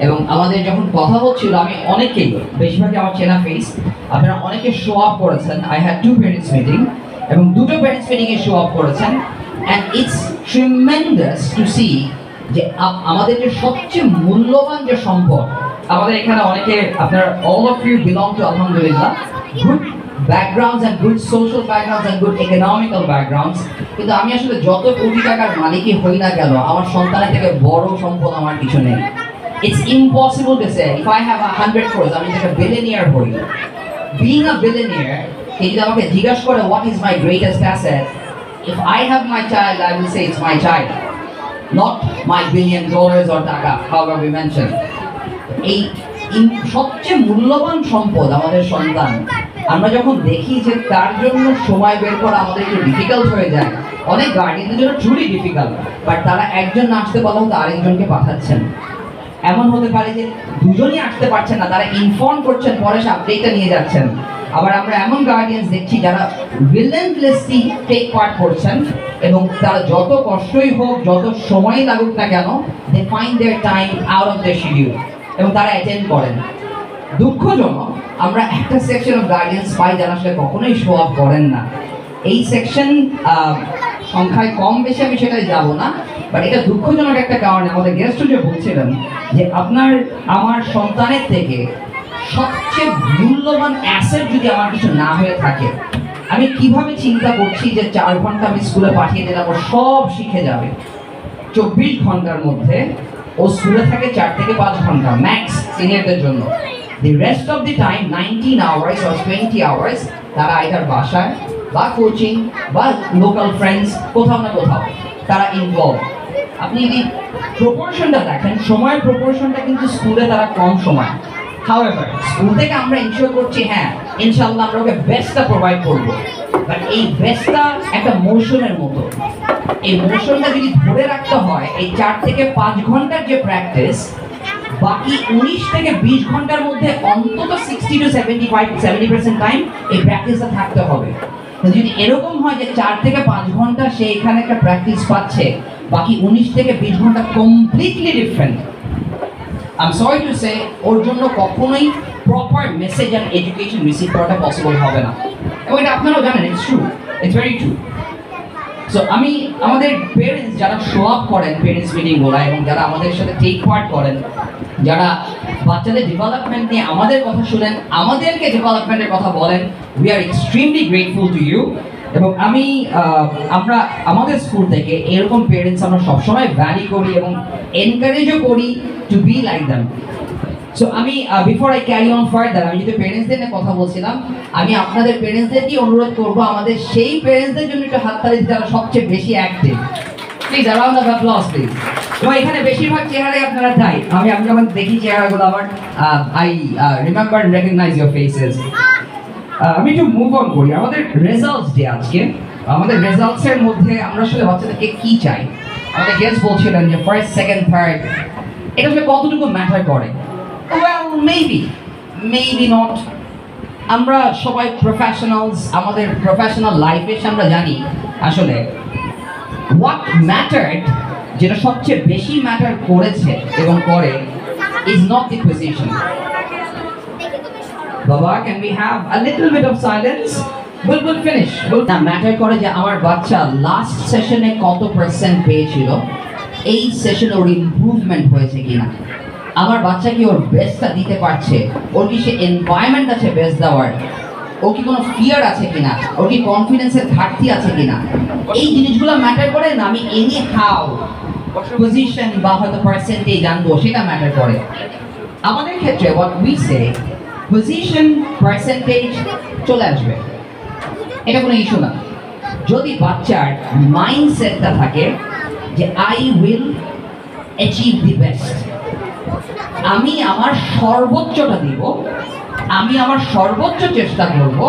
এবং আমাদের যখন কথা হচ্ছিল, আমি অনেকেই, বেশিরভাগই আমার চেনা ফেস, আপনারা অনেকে শো আপ করেছেন। I had 2 parents meeting, এবং দুটো প্যারেন্টস মিটিংয়ে শো আপ করেছেন, and it's tremendous to see যে আমাদের যে সবচেয়ে মূল্যবান যে সম্পদ, আমাদের এখানে অনেকে, আপনারা all of you belong to alhamdulillah good backgrounds and good social backgrounds and good economical backgrounds, কিন্তু আমি আসলে যত কোটি টাকার মালিকই হই না কেন, আমার সন্তানের থেকে বড় সম্পদ আমার কিছু নেই। It's impossible to say if I have 100 crores, আমি একটা billionaire হই। Being a billionaire, যদি আমাকে জিজ্ঞাসা করে what is my greatest asset, if I have my child, I will say it's my child, not my $1 billion or টাকা, however we mentioned. এই সবচেয়ে মূল্যবান সম্পদ আমাদের সন্তান। আমরা যখন দেখি যে তার জন্য সময় বের করা আমাদের একটু ডিফিকাল্ট হয়ে যায়, অনেক গার্ডিয়ানদের জন্য ট্রুলি ডিফিকাল্ট, বাট তারা একজন আসতে বলা হতো আরেকজনকে পাঠাচ্ছেন। এমন হতে পারে যে দুজনই আসতে পারছেন না, তারা ইনফর্ম করছেন, পরে সে আপডেটটা নিয়ে যাচ্ছেন। আবার আমরা এমন গার্ডিয়ানস দেখছি যারা রিলেন্টলেসলি টেক পার্ট করছেন, এবং তারা যত কষ্টই হোক, যত সময়ই লাগুক না কেন, they find their time out of their schedule, এবং তারা অ্যাটেন্ড করেন। দুঃখজনক, আমরা একটা সেকশন অফ গার্ডিয়ানস পাই যারা আসলে কখনোই শো আপ করেন না। এই সেকশন সংখ্যায় কম বেশি আমি সেটাই যাব না, বাট এটা দুঃখজনক একটা কারণে। আমাদের গেস্টও যে বলছিলেন যে আমার সন্তানের থেকে সবচেয়ে মূল্যবান অ্যাসেট যদি আমার কিছু না হয়ে থাকে, আমি কিভাবে চিন্তা করছি যে 4 ঘন্টা আমি স্কুলে পাঠিয়ে দিলাম, ও সব শিখে যাবে। 24 ঘন্টার মধ্যে ও স্কুলে থাকে 4 থেকে 5 ঘন্টা ম্যাক্স সিনিয়রদের জন্য। The rest of the time 19 hours or 20 hours তারা আইদার বাসায় বা কোচিং বা লোকাল ফ্রেন্ডস কোথাও না কোথাও তারা ইনভলভ। আপনি যদি প্রপোর্শনটা দেখেন, সময়ের প্রপোর্শনটা কিন্তু স্কুলে তারা কম সময়, However, স্কুল থেকে আমরা ইনশিওর করছি হ্যাঁ ইনশাআল্লাহ আমরা ওকে বেস্টটা প্রোভাইড করবো, বাট এই বেস্টটা একটা মোশনের মতো। এই মোশনটা যদি ধরে রাখতে হয় এই 4 থেকে 5 ঘন্টার যে প্র্যাকটিস, বাকি 19 থেকে 20 ঘন্টার মধ্যে অন্তত 60 to 70% টাইম এই প্র্যাকটিসটা থাকতে হবে। যদি এরকম হয় যে 4 থেকে 5 ঘন্টা সে এখানে একটা প্র্যাকটিস পাচ্ছে, বাকি 19 থেকে 20 ঘন্টা completely different, I'm sorry to say ওর জন্য কখনোই proper message and education receive করাটা পসিবল হবে না। এবং এটা আপনারাও জানেন, it's true, it's very true. So আমি আমাদের পেরেন্টস যারা শো আপ করেন পেরেন্টস মিটিং বলা, এবং যারা আমাদের সাথে টেক পার্ট করেন, যারা বাচ্চাদের ডেভেলপমেন্ট নিয়ে আমাদের কথা শুনেন, আমাদেরকে ডেভেলপমেন্টের কথা বলেন, we are extremely grateful to you. এবং আমরা আমাদের স্কুল থেকে এরকম পেরেন্টস আমরা সবসময় ভ্যালি করি এবং এনকারেজও করি to be like them. So আমি before I carry on further, আমি যেহেতু পেরেন্টসদের নিয়ে কথা বলছিলাম, আমি আপনাদের পেরেন্টসদেরকেই অনুরোধ করবো আমাদের সেই পেরেন্টসদের জন্য একটু হাততালি দিতে, যারা সবচেয়ে বেশি active. Please around the applause please. এবং এখানে বেশিরভাগ চেহারাই আপনারা তাই, আমি যখন দেখি চেহারাগুলো আমার I remember and recognise your faces. আমি একটু মুভ অন করি। আমাদের রেজাল্টস ডে আজকে, আমাদের রেজাল্টসের মধ্যে আমরা আসলে বাচ্চাদেরকে কি চাই, আমাদের গেস্ট বলছিলেন যে ফার্স্ট সেকেন্ড থার্ড এটা আসলে কতটুকু ম্যাটার করে। Well maybe not. আমরা সবাই প্রফেশনালস, আমাদের প্রফেশনাল লাইফে আমরা জানি আসলে হোয়াট ম্যাটার্ড, যেটা সবচেয়ে বেশি ম্যাটার করেছে এবং করে, ইজ নট দি পজিশন। বাবা, can we have a little bit of silence? we'll finish. না ম্যাটার করে যে আমার বাচ্চা লাস্ট সেশনে কত পার্সেন্ট পেয়েছিল, এই সেশনে ওর ইমপ্রুভমেন্ট হয়েছে কিনা, আমার বাচ্চা কি ওর বেস্টটা দিতে পারছে, ওর কি সে এনভায়রনমেন্ট আছে বেস্ট দেওয়ার, ওর কি কোনো ফিয়ার আছে কিনা, ওর কি কনফিডেন্সের ঘাটতি আছে কিনা, এই জিনিসগুলো ম্যাটার করে না। আমি এনি হাউ পজিশন বা হয়তো পার্সেন্টেজ আনবো সেটা ম্যাটার করে। আমাদের ক্ষেত্রে what we say, position percentage চলে আসবে, এটা কোনো ইস্যু না, যদি বাচ্চার মাইন্ডসেটটা থাকে যে I will achieve the best, আমি আমার সর্বোচ্চটা দিব, আমি আমার সর্বোচ্চ চেষ্টা করব,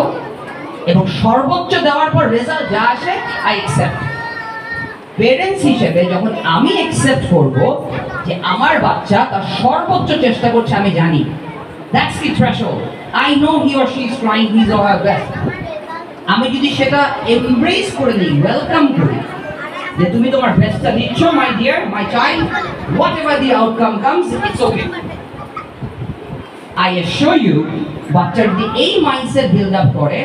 এবং সর্বোচ্চ দেওয়ার পর রেজাল্ট যা আসে আই অ্যাকসেপ্ট। পেরেন্টস হিসেবে যখন আমি অ্যাকসেপ্ট করব যে আমার বাচ্চা তার সর্বোচ্চ চেষ্টা করছে, আমি জানি that's the threshold, I know he or she is trying his or her best, আমি যদি সেটা এমব্রেস করে নিই, ওয়েলকাম করি যে তুমি তোমার বেস্টটা দিচ্ছ my dear, my child, whatever the outcome comes it's okay. I assure you, বাচ্চার যদি এই মাইন্ডসেট বিল্ড আপ করে,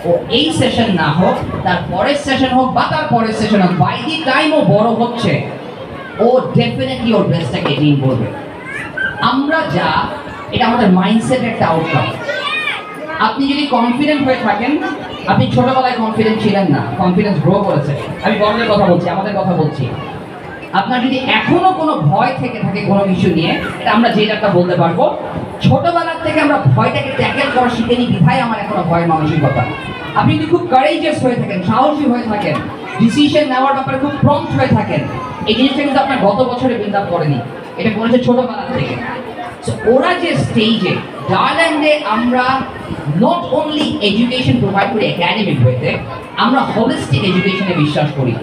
ও এই সেশন না হোক, তার পরের সেশন হোক বা তার পরের সেশন হোক, বাই দি টাইম ও বড় হচ্ছে, ও ডেফিনেটলি ওর বেস্টটাকে এটিং করবে। আমরা যা, এটা আমাদের মাইন্ডসেটের একটা আউটকাম। আপনি যদি কনফিডেন্ট হয়ে থাকেন, আপনি ছোটবেলায় কনফিডেন্ট ছিলেন না, কনফিডেন্স গ্রো করেছে, আমি বড়দের কথা বলছি, আমাদের কথা বলছি। আপনার যদি এখনো কোনো ভয় থেকে থাকে কোনো কিছু নিয়ে, এটা আমরা যে একটা বলতে পারবো, ছোটবেলার থেকে আমরা ভয়টাকে ট্যাকেল করা শিখেনি, বিধায় আমার এখনো ভয়ের মানসিকতা। আপনি যদি খুব কারেজিয়াস হয়ে থাকেন, সাহসী হয়ে থাকেন, ডিসিশন নেওয়ার ব্যাপারে খুব প্রম্পট হয়ে থাকেন, এই জিনিসটা কিন্তু আপনার গত বছরে বিল্ড আপ করেনি, এটা করেছে ছোটবেলার থেকে। সো ওরা যে স্টেজে ডায়াল্যান্ডে আমরা নট অনলি এডুকেশন প্রোভাইড করি একাডেমিক ওয়েতে, আমরা হলিস্টিক এডুকেশনে বিশ্বাস করি।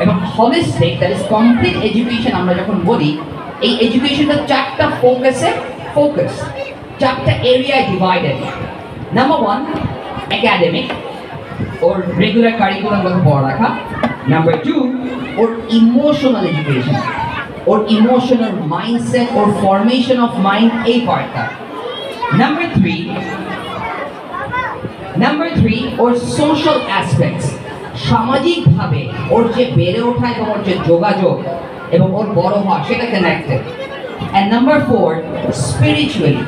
এবং holistic, that is complete education আমরা যখন বলি, এই এডুকেশনটা 4টা ফোকাস, 4টা এরিয়ায় ডিভাইডেড। নাম্বার 1 একাডেমিক, ওর রেগুলার কারিকুলামগত পড়ালেখা। Number 2 or emotional education, or emotional mindset, or formation of mind, এই পার্টটা। নাম্বার 3 ওর সোশ্যাল অ্যাসপেক্টস, সামাজিকভাবে ওর যে বেড়ে ওঠা এবং ওর যে যোগাযোগ এবং ওর বড় হওয়া, সেটা কানেক্টেড। অ্যান্ড নাম্বার 4 স্পিরিচুয়ালি,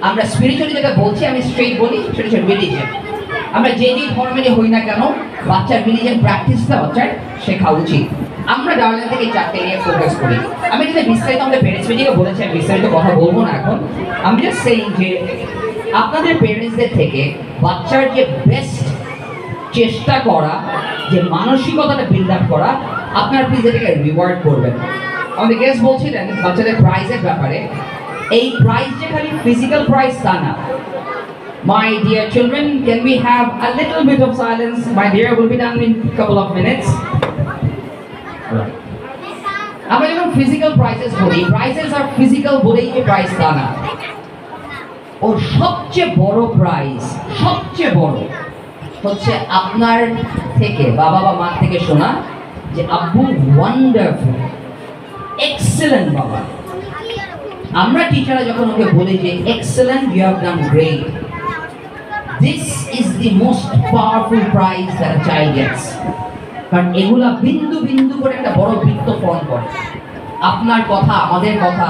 আমরা স্পিরিচুয়ালি যেটা বলছি, আমি স্ট্রেট বলি, সেটা হচ্ছে রিলিজিয়ন। আমরা যে ধর্মেরই হই না কেন, বাচ্চার রিলিজিয়ন প্র্যাকটিসটা বাচ্চার শেখা উচিত। আমরা ডায়াল্যান্ড থেকে 4টে এরিয়া ফোকাস করি। আমি যদি বিস্তারিত আমাদের পেরেন্টস মিটিংয়ে বলেছি, আমি বিস্তারিত কথা বলবো না এখন। আমি জাস্ট সেইং যে আপনাদের পেরেন্টসদের থেকে বাচ্চার যে বেস্ট চেষ্টা করা, যে মানসিকতাটা বিল্ড আপ করা, আপনার প্লিজ এটাকে রিওয়ার্ড করবেন। আমাদের গেস্ট বলছিলেন বাচ্চাদের প্রাইজের ব্যাপারে। এই প্রাইজ যে খালি ফিজিক্যাল প্রাইজ তা না। My dear children, can we have a little bit of silence? My dear, will be done in a couple of minutes. Right. আমরা যখন ফিজিক্যাল প্রাইজেস বলি, প্রাইজেস আর ফিজিক্যাল বলেই যে প্রাইজ তা না। ওর সবচেয়ে বড় প্রাইজ, সবচেয়ে বড় হচ্ছে আপনার থেকে, বাবা বা মা থেকে শোনা যে আব্বু ওয়ান্ডারফুল, এক্সেলেন্ট বাবা। আমরা টিচাররা যখন ওকে বলি যে excellent, you have done great, this is the most powerful prize that a child gets. কারণ এগুলা বিন্দু বিন্দু করে একটা বড় বৃত্ত ফর্ম করে। আপনার কথা, আমাদের কথা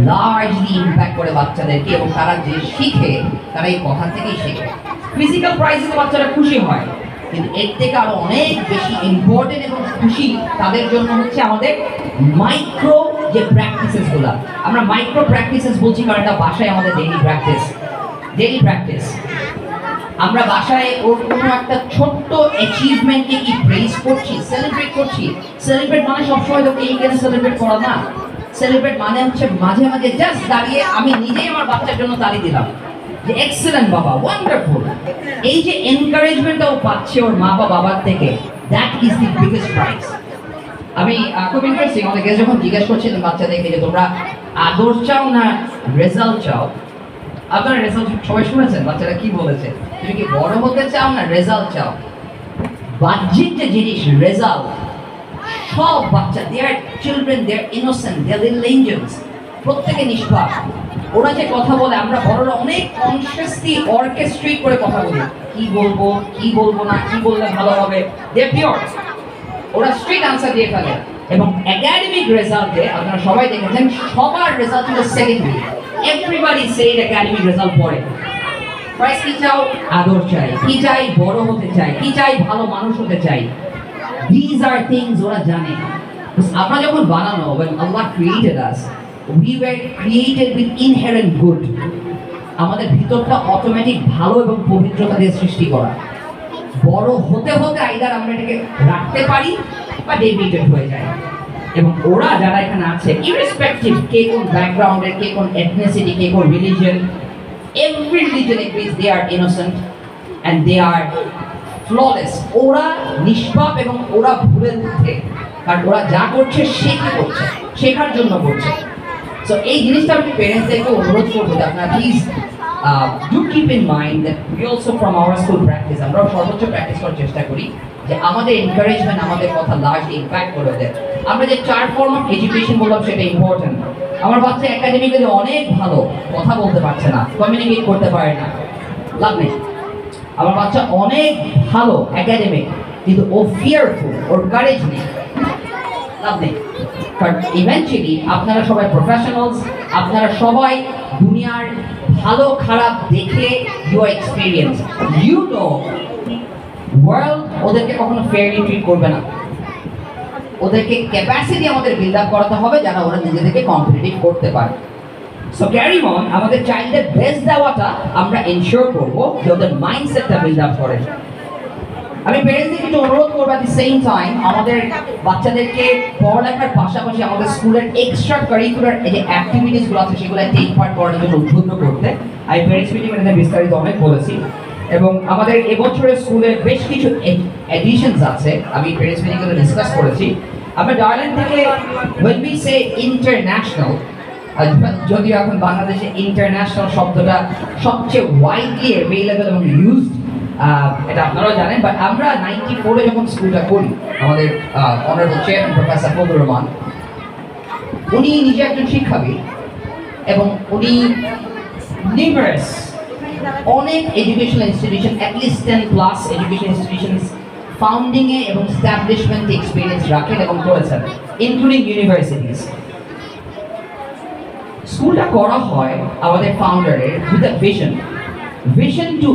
লার্জলি ইম্প্যাক্ট করে বাচ্চাদেরকে, এবং তারা যে শিখে তারা এই কথা থেকেই শেখে। ফিজিক্যাল প্রাইজে তো বাচ্চারা খুশি হয়, কিন্তু এর থেকে আরো অনেক বেশি ইম্পর্টেন্ট এবং খুশি তাদের জন্য হচ্ছে আমাদের মাইক্রো যে প্র্যাকটিসেসগুলো। আমরা মাইক্রো প্র্যাকটিসেস বলছি কারণ এটা বাসায় আমাদের ডেইলি প্র্যাকটিস। আমরা বাসায় ওর কোনো একটা ছোট্ট অ্যাচিভমেন্টকে কি প্রেজ করছি, সেলিব্রেট করছি। সেলিব্রেট মানে সবসময় তোকে এই কেন সেলিব্রেট করা না। সেলিব্রেট মানে হচ্ছে মাঝে মাঝে জাস্ট দাঁড়িয়ে আমি নিজেই আমার বাচ্চার জন্য তালি দিলাম যে এক্সেলেন্ট বাবা, ওয়ান্ডারফুল। এই যে এনকারেজমেন্টটা ও পাচ্ছে ওর মা বা বাবার থেকে, that is the biggest prize. আমি খুব ইন্টারেস্টিং, আমাদেরকে যখন জিজ্ঞেস করছিলেন বাচ্চাদেরকে যে তোমরা আদর চাও না রেজাল্ট চাও, আপনারা রেজাল্ট সবাই শুনেছেন বাচ্চারা কি বলেছে? তুমি কি বড় হতে চাও না রেজাল্ট চাও? বাহ্যিক যে জিনিস রেজাল্ট, সব বাচ্চা, they're children, they're innocent, they're little angels, প্রত্যেকে নিষ্পাপ। ওরা যে কথা বলে, আমরা বড়রা অনেক কনসিয়াসলি অর্কেস্ট্রেট করে কথা বলি, কি বলবো কি বলবো না, কি বললে ভালো হবে, দে পিওর। ওরা স্ট্রেট আনসার দিয়ে ফেলে। এবং একাডেমিক রেজাল্টে আপনারা সবাই দেখেছেন সবার রেজাল্ট ছিল secondary. Everybody said academic result পড়ে। প্রাইস কি চাও? আদর চাই। কি চাই? বড় হতে চাই। কি চাই? ভালো মানুষ হতে চাই। These are things ওরা জানে। আমরা যখন বানানো, when Allah created us, we were created with inherent good. আমাদের ভিতরটা অটোমেটিক ভালো এবং পবিত্রতা দিয়ে সৃষ্টি করা। বড় হতে হতে আইদার আমরা এটাকে রাখতে পারি বা ডেভিয়েটেড হয়ে যায়। এবং ওরা যারা এখানে আছে, ইররেসপেক্টিভ কে কোন ব্যাকগ্রাউন্ডের, কে কোন এথনিসিটি, কে কোন religion, every religion agrees they are innocent and they are flawless. ওরা নিষ্পাপ এবং ওরা ভুলের ঊর্ধ্বে, কারণ ওরা যা করছে শেখা করছে, শেখার জন্য করছে। সো এই জিনিসটা আমি প্যারেন্টসদেরকে অনুরোধ করবো যে আপনারা please do keep in mind that we also from our school practice, আমরাও সর্বোচ্চ প্র্যাকটিস করার চেষ্টা করি যে আমাদের এনকারেজমেন্ট আমাদের কথা লার্জলি ইম্প্যাক্ট করে দেয়। আমরা যে 4 ফর্ম অফ এডুকেশন বললাম সেটা ইম্পর্টেন্ট। আমার বাচ্চা একাডেমিক্যালি অনেক ভালো, কথা বলতে পারছে না, কমিউনিকেট করতে পারে না, লাভ নেই। আমার বাচ্চা অনেক ভালো একাডেমিক, কিন্তু ও ফিয়ারফুল, ওর কারেজ নেই, লাভ নেই। কারণ ইভেন্চুয়ালি আপনারা সবাই প্রফেশনালস, আপনারা সবাই দুনিয়ার ভালো খারাপ দেখে you experience, you know world ওদেরকে কখনো ফেয়ারলি ট্রিট করবে না। ওদেরকে ক্যাপাসিটি আমাদের বিল্ড আপ করাতে হবে যারা ওরা নিজেদেরকে কম্পিটিটিভ করতে পারে। সো ক্যারি অন, আমাদের চাইল্ডদের বেস্ট দেওয়াটা আমরা এনশিওর করবো যে ওদের মাইন্ডসেটটা বিল্ড আপ করে। আমি প্যারেন্টসদের একটু অনুরোধ করবো অ্যাট দি সেম টাইম আমাদের বাচ্চাদেরকে পড়ালেখার পাশাপাশি আমাদের স্কুলের এক্সট্রা কারিকুলার যে অ্যাক্টিভিটিসগুলো আছে সেগুলো টেক পার্ট করার জন্য উদ্বুদ্ধ করতে। আমি প্যারেন্টস মিটিং এখানে বিস্তারিত অনেক বলেছি, এবং আমাদের এবছরের স্কুলে বেশ কিছু এডিশনস আছে, আমি প্যারেন্টস মিটিংয়ে ডিসকাস করেছি। আমরা ডায়াল্যান্ড থেকে when we say international, যদিও এখন বাংলাদেশে ইন্টারন্যাশনাল শব্দটা সবচেয়ে ওয়াইডলি অ্যাভেলেবল এবং ইউজড, এটা আপনারাও জানেন, বাট আমরা 94-এ যখন স্কুলটা করি, আমাদের honourable chairman professor Fazlur Rahman, উনি নিজে একজন শিক্ষাবিদ এবং উনি নিউমারাস অনেক educational institution, at least 10+ education institutions ফাউন্ডিংয়ে এবং স্ট্যাবলিশমেন্টে এক্সপিরিয়েন্স রাখেন এবং করেছেন, ইনক্লুডিং ইউনিভার্সিটিস। স্কুলটা করা হয় আমাদের ফাউন্ডারের with a vision to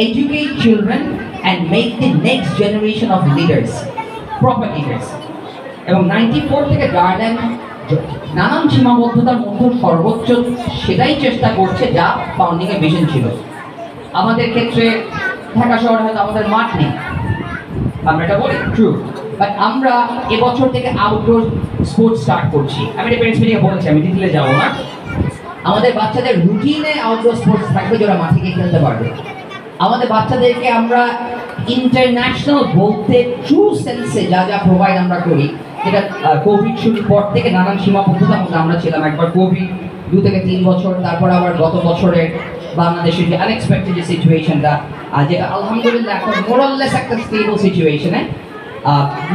educate children and make the next generation of leaders, proper leaders. এবং 94 থেকে গার্ডেন নানান সীমাবদ্ধতার মধ্যে সর্বোচ্চ সেটাই চেষ্টা করছে যা ফাউন্ডিং এর ভিশন ছিল। আমাদের ক্ষেত্রে ঢাকা শহরে হয়তো আমাদের মাঠ নেই, আমরা এটা বলি ট্রু, বাট আমরা এবছর থেকে আউটডোর স্পোর্টস স্টার্ট করছি। আমি এটা প্যারেন্টস মিটিংয়ে বলেছি, আমি ডিটেইলে যাবো না। আমাদের বাচ্চাদের রুটিনে আউটডোর স্পোর্টস থাকবে, যারা মাঠে গিয়ে খেলতে পারবে। আমাদের বাচ্চাদেরকে আমরা ইন্টারন্যাশনাল বলতে ট্রু সেন্সে যা যা প্রোভাইড আমরা করি, যেটা কোভিড শুরুর পর থেকে নানান সীমাবদ্ধতার মধ্যে আমরা ছিলাম। একবার কোভিড 2 থেকে 3 বছর, তারপর আবার গত বছরের বাংলাদেশের যে আনএক্সপেক্টেড যে সিচুয়েশনটা, যেটা আলহামদুলিল্লাহ এখন মোরাললেস একটা স্টেবল সিচুয়েশনে,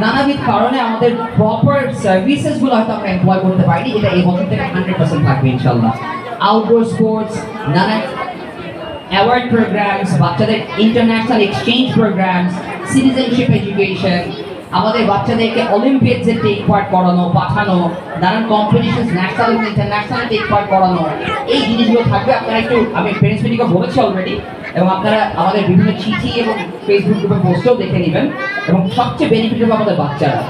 নানাবিধ কারণে আমাদের প্রপার সার্ভিসেসগুলো হয়তো আমরা এমপ্লয় করতে পারিনি, যেটা এই বছর থেকে 100% থাকবে ইনশাল্লাহ। আউটডোর স্পোর্টস, নানা অ্যাওয়ার্ড প্রোগ্রামস, বাচ্চাদের international exchange programs, citizenship education, আমাদের বাচ্চাদেরকে অলিম্পিয়াডসে টেক পার্ট করানো, পাঠানো, নানান কম্পিটিশনস ন্যাশনাল এবং ইন্টারন্যাশনাল টেক পার্ট করানো, এই জিনিসগুলো থাকবে। আপনারা একটু, আমি প্যারেন্টস মিটিংয়ে বলেছি অলরেডি, এবং আপনারা আমাদের বিভিন্ন চিঠি এবং ফেসবুক গ্রুপে পোস্টও দেখে নেবেন। এবং সবচেয়ে বেনিফিট হবে আমাদের বাচ্চারা।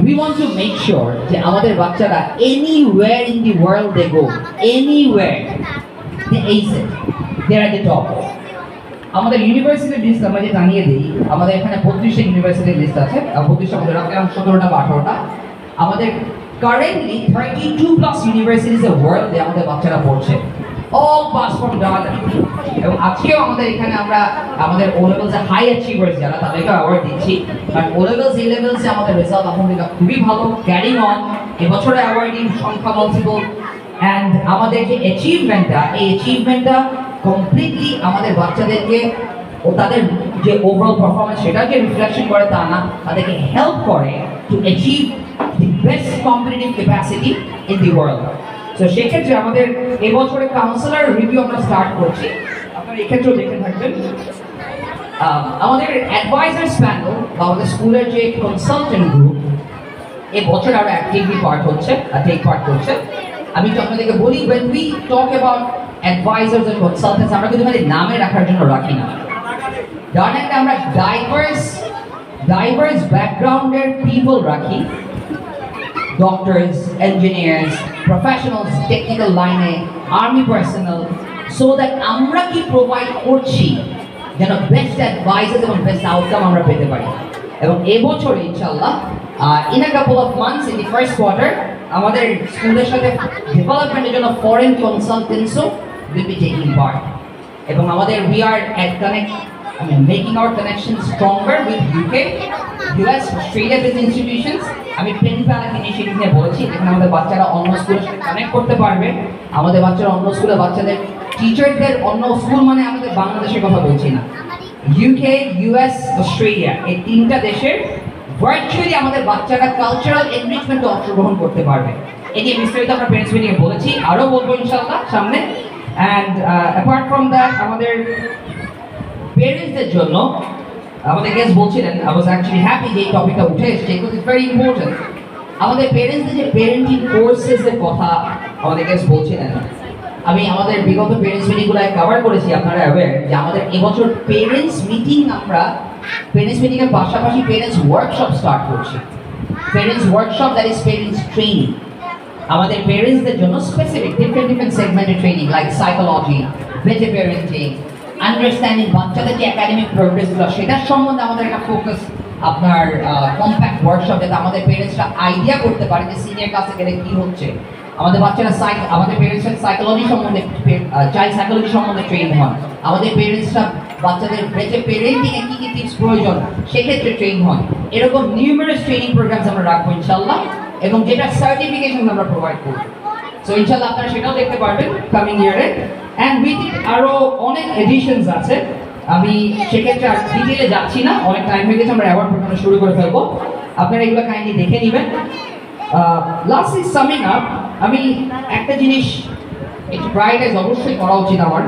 We want to make sure যে আমাদের বাচ্চারা anywhere in the world they go, anywhere they ace it, they're at the top. আমাদের ইউনিভার্সিটির লিস্ট আমরা যে জানিয়ে দিই, আমাদের এখানে 32টা ইউনিভার্সিটির লিস্ট আছে, 32টা মধ্যে রাখতে 17টা বা 18টা। আমাদের কারেন্টলি 32+ ইউনিভার্সিটিজ এ ওয়ার্ল্ডে আমাদের বাচ্চারা পড়ছে, অল পাস ফ্রম ডাটা। এবং আজকেও আমাদের এখানে আমরা আমাদের ও লেভেলসে হাই অ্যাচিভার্স যারা, তাদেরকে অ্যাওয়ার্ড দিচ্ছি। কারণ ও লেভেলস এ লেভেলসে আমাদের রেজাল্ট আলহামদুলিল্লাহ খুবই ভালো, ক্যারিং অন। এবছরে অ্যাওয়ার্ডিং সংখ্যা মাল্টিপল, অ্যান্ড আমাদের যে অ্যাচিভমেন্টটা, এই অ্যাচিভমেন্টটা কমপ্লিটলি আমাদের বাচ্চাদেরকে ও তাদের যে ওভারঅল পারফরমেন্স সেটাকে রিফ্লেকশন করে তা না, তাদেরকে হেল্প করে to achieve the best competitive capacity in the world. তো সেক্ষেত্রে আমাদের এবছরে কাউন্সিলর রিভিউ আমরা স্টার্ট করছি, আপনারা এক্ষেত্রেও দেখে থাকবেন। আমাদের অ্যাডভাইজার্স প্যানেল বা আমাদের স্কুলের যে কনসালটেন্ট গ্রুপ এবছর আরও অ্যাক্টিভলি টেক পার্ট করছে। আমি তো আপনাদেরকে বলি, when we talk about advisors and consultants, আমরা কিন্তু মানে নামে রাখার জন্য রাখি না, জানেন আমরা ডাইভার্স ব্যাকগ্রাউন্ডের পিপল রাখি, ডক্টরস, ইঞ্জিনিয়ার্স, প্রফেশনালস, টেকনিক্যাল লাইনে, আর্মি পার্সোনাল, সো দ্যাট আমরা কি প্রোভাইড করছি যেন বেস্ট অ্যাডভাইসেস এবং বেস্ট আউটকাম আমরা পেতে পারি। এবং এবছর ইনশাল্লাহ in a couple of months, in the first quarter, আমাদের স্কুলের সাথে ডেভেলপমেন্টের জন্য foreign কনসালটেন্টসও will be taking part. এবং আমাদের we are making our connection stronger with UK, US, Australia based institutions. আমি পেন প্যালাক ইনিশিয়েটিভ নিয়ে বলেছি, যেখানে আমাদের বাচ্চারা অন্য স্কুলের সাথে কানেক্ট করতে পারবে। আমাদের বাচ্চারা অন্য স্কুলে বাচ্চাদের টিচারদের, অন্য স্কুল মানে আমাদের বাংলাদেশের কথা বলছি না, UK, US, অস্ট্রেলিয়া, এই 3টা দেশের ভার্চুয়ালি আমাদের বাচ্চারা কালচারাল এনরিচমেন্টে অংশগ্রহণ করতে পারবে। এটি বিস্তারিত আমরা প্যারেন্টস মিটিংয়ে বলেছি, আরও বলবো ইনশাআল্লাহ সামনে। অ্যান্ড অ্যাপার্ট ফ্রম দ্যাট, আমাদের পেরেন্টসদের জন্য আমাদের গেস্ট বলছিলেন, আই ওয়াজ অ্যাকচুয়ালি হ্যাপি যে এই টপিকটা উঠে এসেছে, বিকজ ইটস ভেরি ইম্পর্টেন্ট। আমাদের পেরেন্টসদের যে পেরেন্টিং কোর্সেসের কথা আমাদের গেস্ট বলছিলেন, আমি আমাদের বিগত পেরেন্টস মিটিংগুলো কভার করেছি, আপনারা অ্যাওয়্যার যে আমাদের এবছর পেরেন্টস মিটিংয়ের পাশাপাশি পেরেন্টস ওয়ার্কশপ স্টার্ট করছি। Parents workshop, that is parents training. আমাদের পেরেন্টসদের জন্য স্পেসিফিক ডিফারেন্ট সেগমেন্টের training, like psychology, better parenting, understanding বাচ্চাদের যে একাডেমিক প্রোগ্রেসগুলো, সেটার সম্বন্ধে আমাদের একটা ফোকাস, আপনার কম্প্যাক্ট ওয়ার্কশপ, যাতে আমাদের পেরেন্টসরা আইডিয়া করতে পারে যে সিনিয়র ক্লাসে গেলে কী হচ্ছে। আমাদের বাচ্চারা আমাদের পেরেন্টসরা সাইকোলজি সম্বন্ধে, চাইল্ড সাইকোলজি সম্বন্ধে ট্রেন হন। আমাদের পেরেন্টসরা বাচ্চাদের বেটার প্যারেন্টিংয়ে কী কী টিপস প্রয়োজন সেক্ষেত্রে ট্রেন হন। এরকম নিউমারাস ট্রেনিং প্রোগ্রামস আমরা রাখবো ইনশাল্লাহ, এবং যেটা সার্টিফিকেশন আমরা প্রোভাইড করবো। সো ইনশাল্লাহ আপনারা সেটাও দেখতে পারবেন কামিং ইয়ারে। অ্যান্ড উইথ ইট আরও অনেক এডিশনস আছে, আমি সেক্ষেত্রে আর ডিটেলে যাচ্ছি না, অনেক টাইম হয়ে গেছে, আমরা অ্যাওয়ার্ড প্রোগ্রাম শুরু করে ফেলবো, আপনারা এগুলো কাইন্ডলি দেখে নেবেন। লাস্ট ইজ সামিং আপ, আমি একটা জিনিস একটু প্রায়োরিটাইজ অবশ্যই করা উচিত আমার,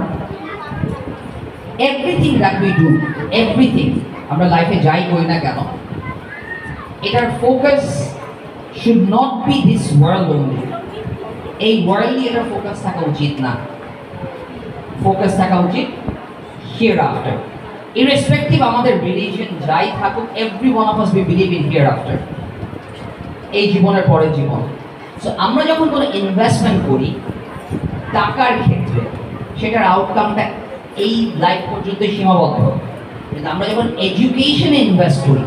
everything that we do, everything আমরা লাইফে যাই করি না কেন, এটার focus should not be this world only. এই ওয়ার্ল্ডই এটার ফোকাস থাকা উচিত না, ফোকাস থাকা উচিত হিয়ার আফটার। ইরেসপেক্টিভ আমাদের রিলিজিয়ন যাই থাকুক, every one of us we believe in here after, এই জীবনের পরের জীবন। সো আমরা যখন কোনো ইনভেস্টমেন্ট করি টাকার ক্ষেত্রে, সেটার আউটকামটা এই লাইফ পর্যন্ত সীমাবদ্ধ। কিন্তু আমরা যখন এডুকেশনে ইনভেস্ট করি,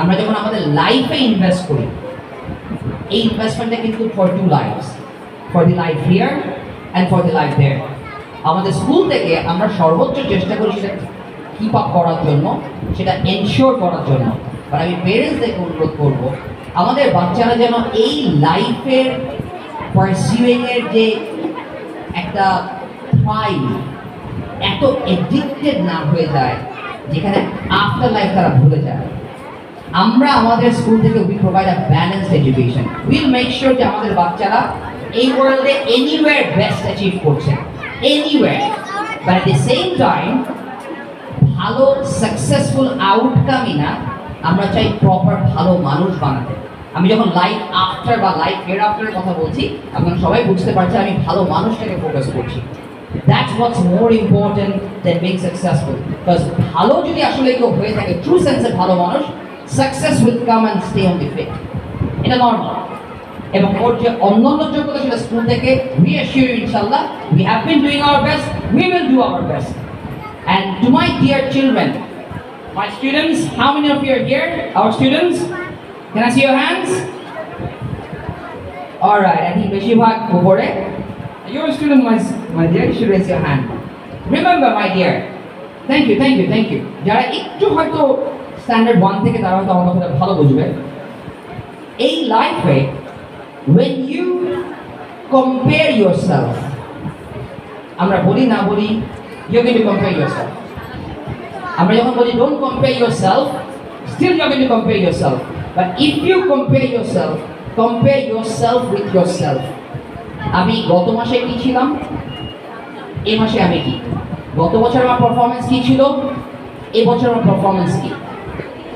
আমরা যখন আমাদের লাইফে ইনভেস্ট করি, এই ইনভেস্টমেন্টটা কিন্তু for two lives, for the life here and for the life there. আমাদের স্কুল থেকে আমরা সর্বোচ্চ চেষ্টা করি সেটা কিপ আপ করার জন্য, সেটা এনশিওর করার জন্য। আর আমি পেরেন্টসদেরকে অনুরোধ করবো আমাদের বাচ্চারা যেন এই লাইফের পারসিউইংয়ের যে একটা ফাইল এত এডিক্টেড না হয়ে যায় যেখানে আফটার লাইফ তারা ভুলে যায়। আমরা আমাদের স্কুল থেকে we provide a balanced education. Will make sure যে আমাদের বাচ্চারা এই ওয়ার্ল্ডে এনিওয়্যার বেস্ট অ্যাচিভ করছে, anywhere, but at the same time ভালো সাকসেসফুল আউটকামই না, আমরা চাই প্রপার ভালো মানুষ বানাতে। আমি যখন লাইফ আফটার বা লাইফ হেয়ার আফটারের কথা বলছি আপনারা সবাই বুঝতে পারছে আমি ভালো মানুষটাকে ফোকাস করছি। That's what's more important than being successful. Because ভালো যদি আসলে কেউ হয়ে থাকে, ট্রু সেন্সে ভালো মানুষ, success will come and stay on the feet, এটা নর্মাল। এবং ওর যে অন্যান্য যোগ্যতা সেটা স্কুল থেকে উই অ্যাসিওর ইউ ইনশাআল্লাহ we have been doing our best, we will do our best. And to my dear children, my students, how many of you are here? Our students? Can I see your hands? Alright, I think Beshibhag Kubore. You're a student, my dear, you should raise your hand. Remember, my dear, thank you. যারা একটু হয়তো standard 1 থেকে তারা হয়তো আমার কথাটা ভালো বুঝবে। এই লাইফে when you compare yourself, আমরা বলি না বলি you're going to compare yourself. আমরা যখন বলি don't compare yourself, still you're going to compare yourself. But if you compare yourself with yourself. আমি গত মাসে কি ছিলাম, এই মাসে আমি কি, গত বছর আমার পারফরমেন্স কি ছিল, এই বছর আমার পারফরমেন্স কি।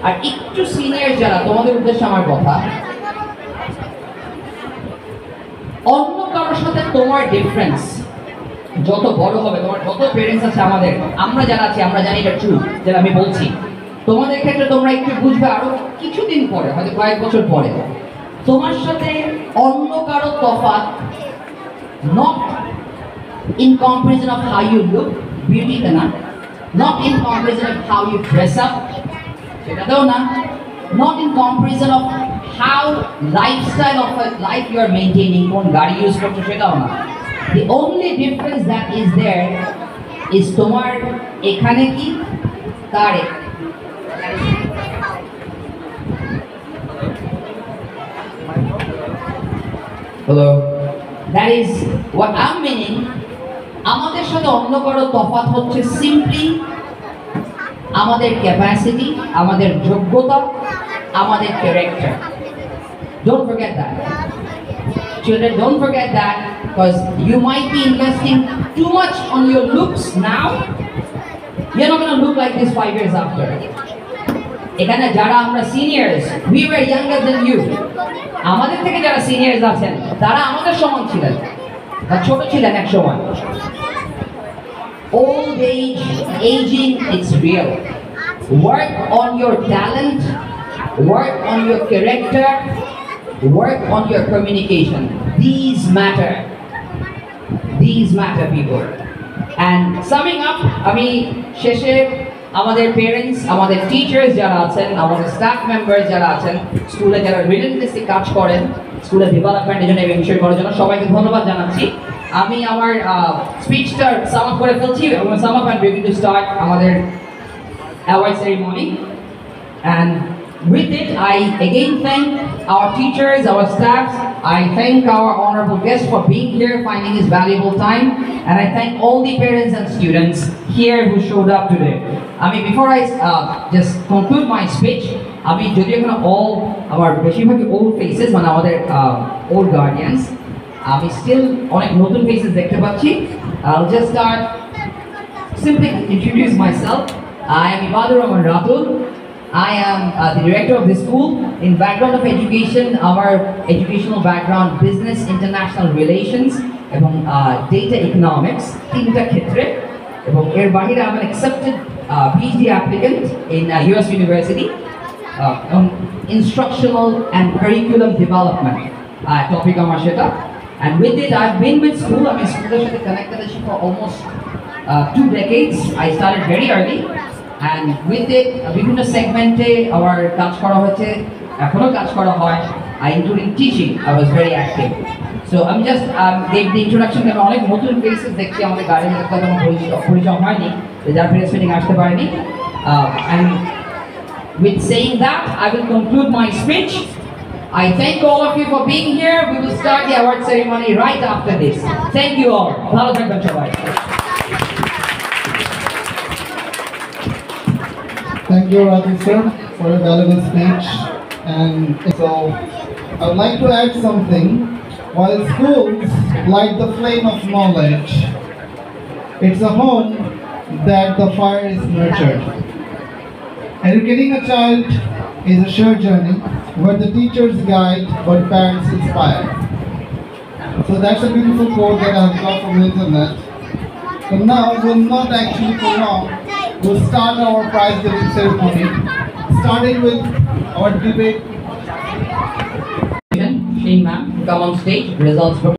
আর একটু সিনিয়র যারা, তোমাদের উদ্দেশ্যে আমার কথা, অন্য কারোর সাথে তোমার ডিফারেন্স যত বড় হবে, তোমার যত পেরেন্টস আছে আমাদের, আমরা যারা আছি আমরা জানি এটা ট্রু, যেটা আমি বলছি। তোমাদের ক্ষেত্রে তোমরা একটু বুঝবে আরো কিছুদিন পরে, হয়তো কয়েক বছর পরে, তোমার সাথে অন্য কারো তফাৎ not in comparison of how you look, beauty তে না, not in comparison of how you dress up, সেটাতেও না, not in comparison of how lifestyle of a life you are maintaining, কোন গাড়ি ইউজ করছো সেটাও না। The only difference that is there is তোমার এখানে কি, তার Hello. That is what I'm meaning. আমাদের সাথে অন্য কারো তফাৎ হচ্ছে simply আমাদের ক্যাপাসিটি, আমাদের যোগ্যতা, আমাদের character. Don't forget that. Children, don't forget that, because you might be investing too much on your looks now. You're not going to look like this 5 years after. এখানে যারা আমরা seniors, we were younger than you. আমাদের থেকে যারা seniors আছেন তারা আমাদের সমান ছিলেন বা ছোট ছিলেন এক সময়। Old age, aging, it's real. Work on your talent, work on your character, work on your communication. These matter. These matter, people. And summing up, আমি শেষে আমাদের পেরেন্টস, আমাদের টিচার্স যারা আছেন, আমাদের স্টাফ মেম্বার্স যারা আছেন, স্কুলে যারা রিলেন্টলেসলি কাজ করেন স্কুলের ডেভেলপমেন্টের জন্য এবং এনশিওর করার জন্য, সবাইকে ধন্যবাদ জানাচ্ছি। আমি আমার স্পিচটা সাম আপ করে ফেলছি এবং sum up and we going to start আমাদের award ceremony. And with it, I again thank our teachers, our staff. I thank our honorable guest for being here, finding his valuable time, and I thank all the parents and students here who showed up today. I mean, before I just conclude my speech, I mean, যদি এখানে all our বেশিরভাগই old faces, মানে আমাদের old guardians, আমি still অনেক নতুন faces দেখতে পাচ্ছি। I'll just start simply introduce myself. I am Ibadur Rahman Ratul. I am the director of the school. In background of education, our educational background, business, international relations, এবং data economics, তিনটা ক্ষেত্রে, এবং এর বাইরে I'm an accepted PhD applicant in US University on instructional and curriculum development topic আমার সেটা। And with it, I've been with school. I mean, school সাথে connected আছি for almost 2 decades. I started very early. And with it, বিভিন্ন সেগমেন্টে আমার কাজ করা হয়েছে, এখনো কাজ করা হয়, including teaching. I was very active. So I'm just the introduction আমি অনেক নতুন ফেসেস দেখছি আমাদের গার্ডেনের সাথে কোনো পরিচয় হয়নি যার প্রেস মিটিং আসতে পারেনি and with saying that I will conclude my speech. I thank all of you for being here. We will start the award ceremony right after this. Thank you all. ভালো থাকবেন সবাই. Thank you, Rajesh sir, for a valuable speech. And so, I would like to add something. While schools light the flame of knowledge, it's a home that the fire is nurtured. Educating a child is a shared journey where the teachers guide but parents inspire. So that's a beautiful quote that I've got from the internet. So now we'll not actually prolong. We'll start our prize giving ceremony, starting with our debate. Shane ma'am, come on stage. Results.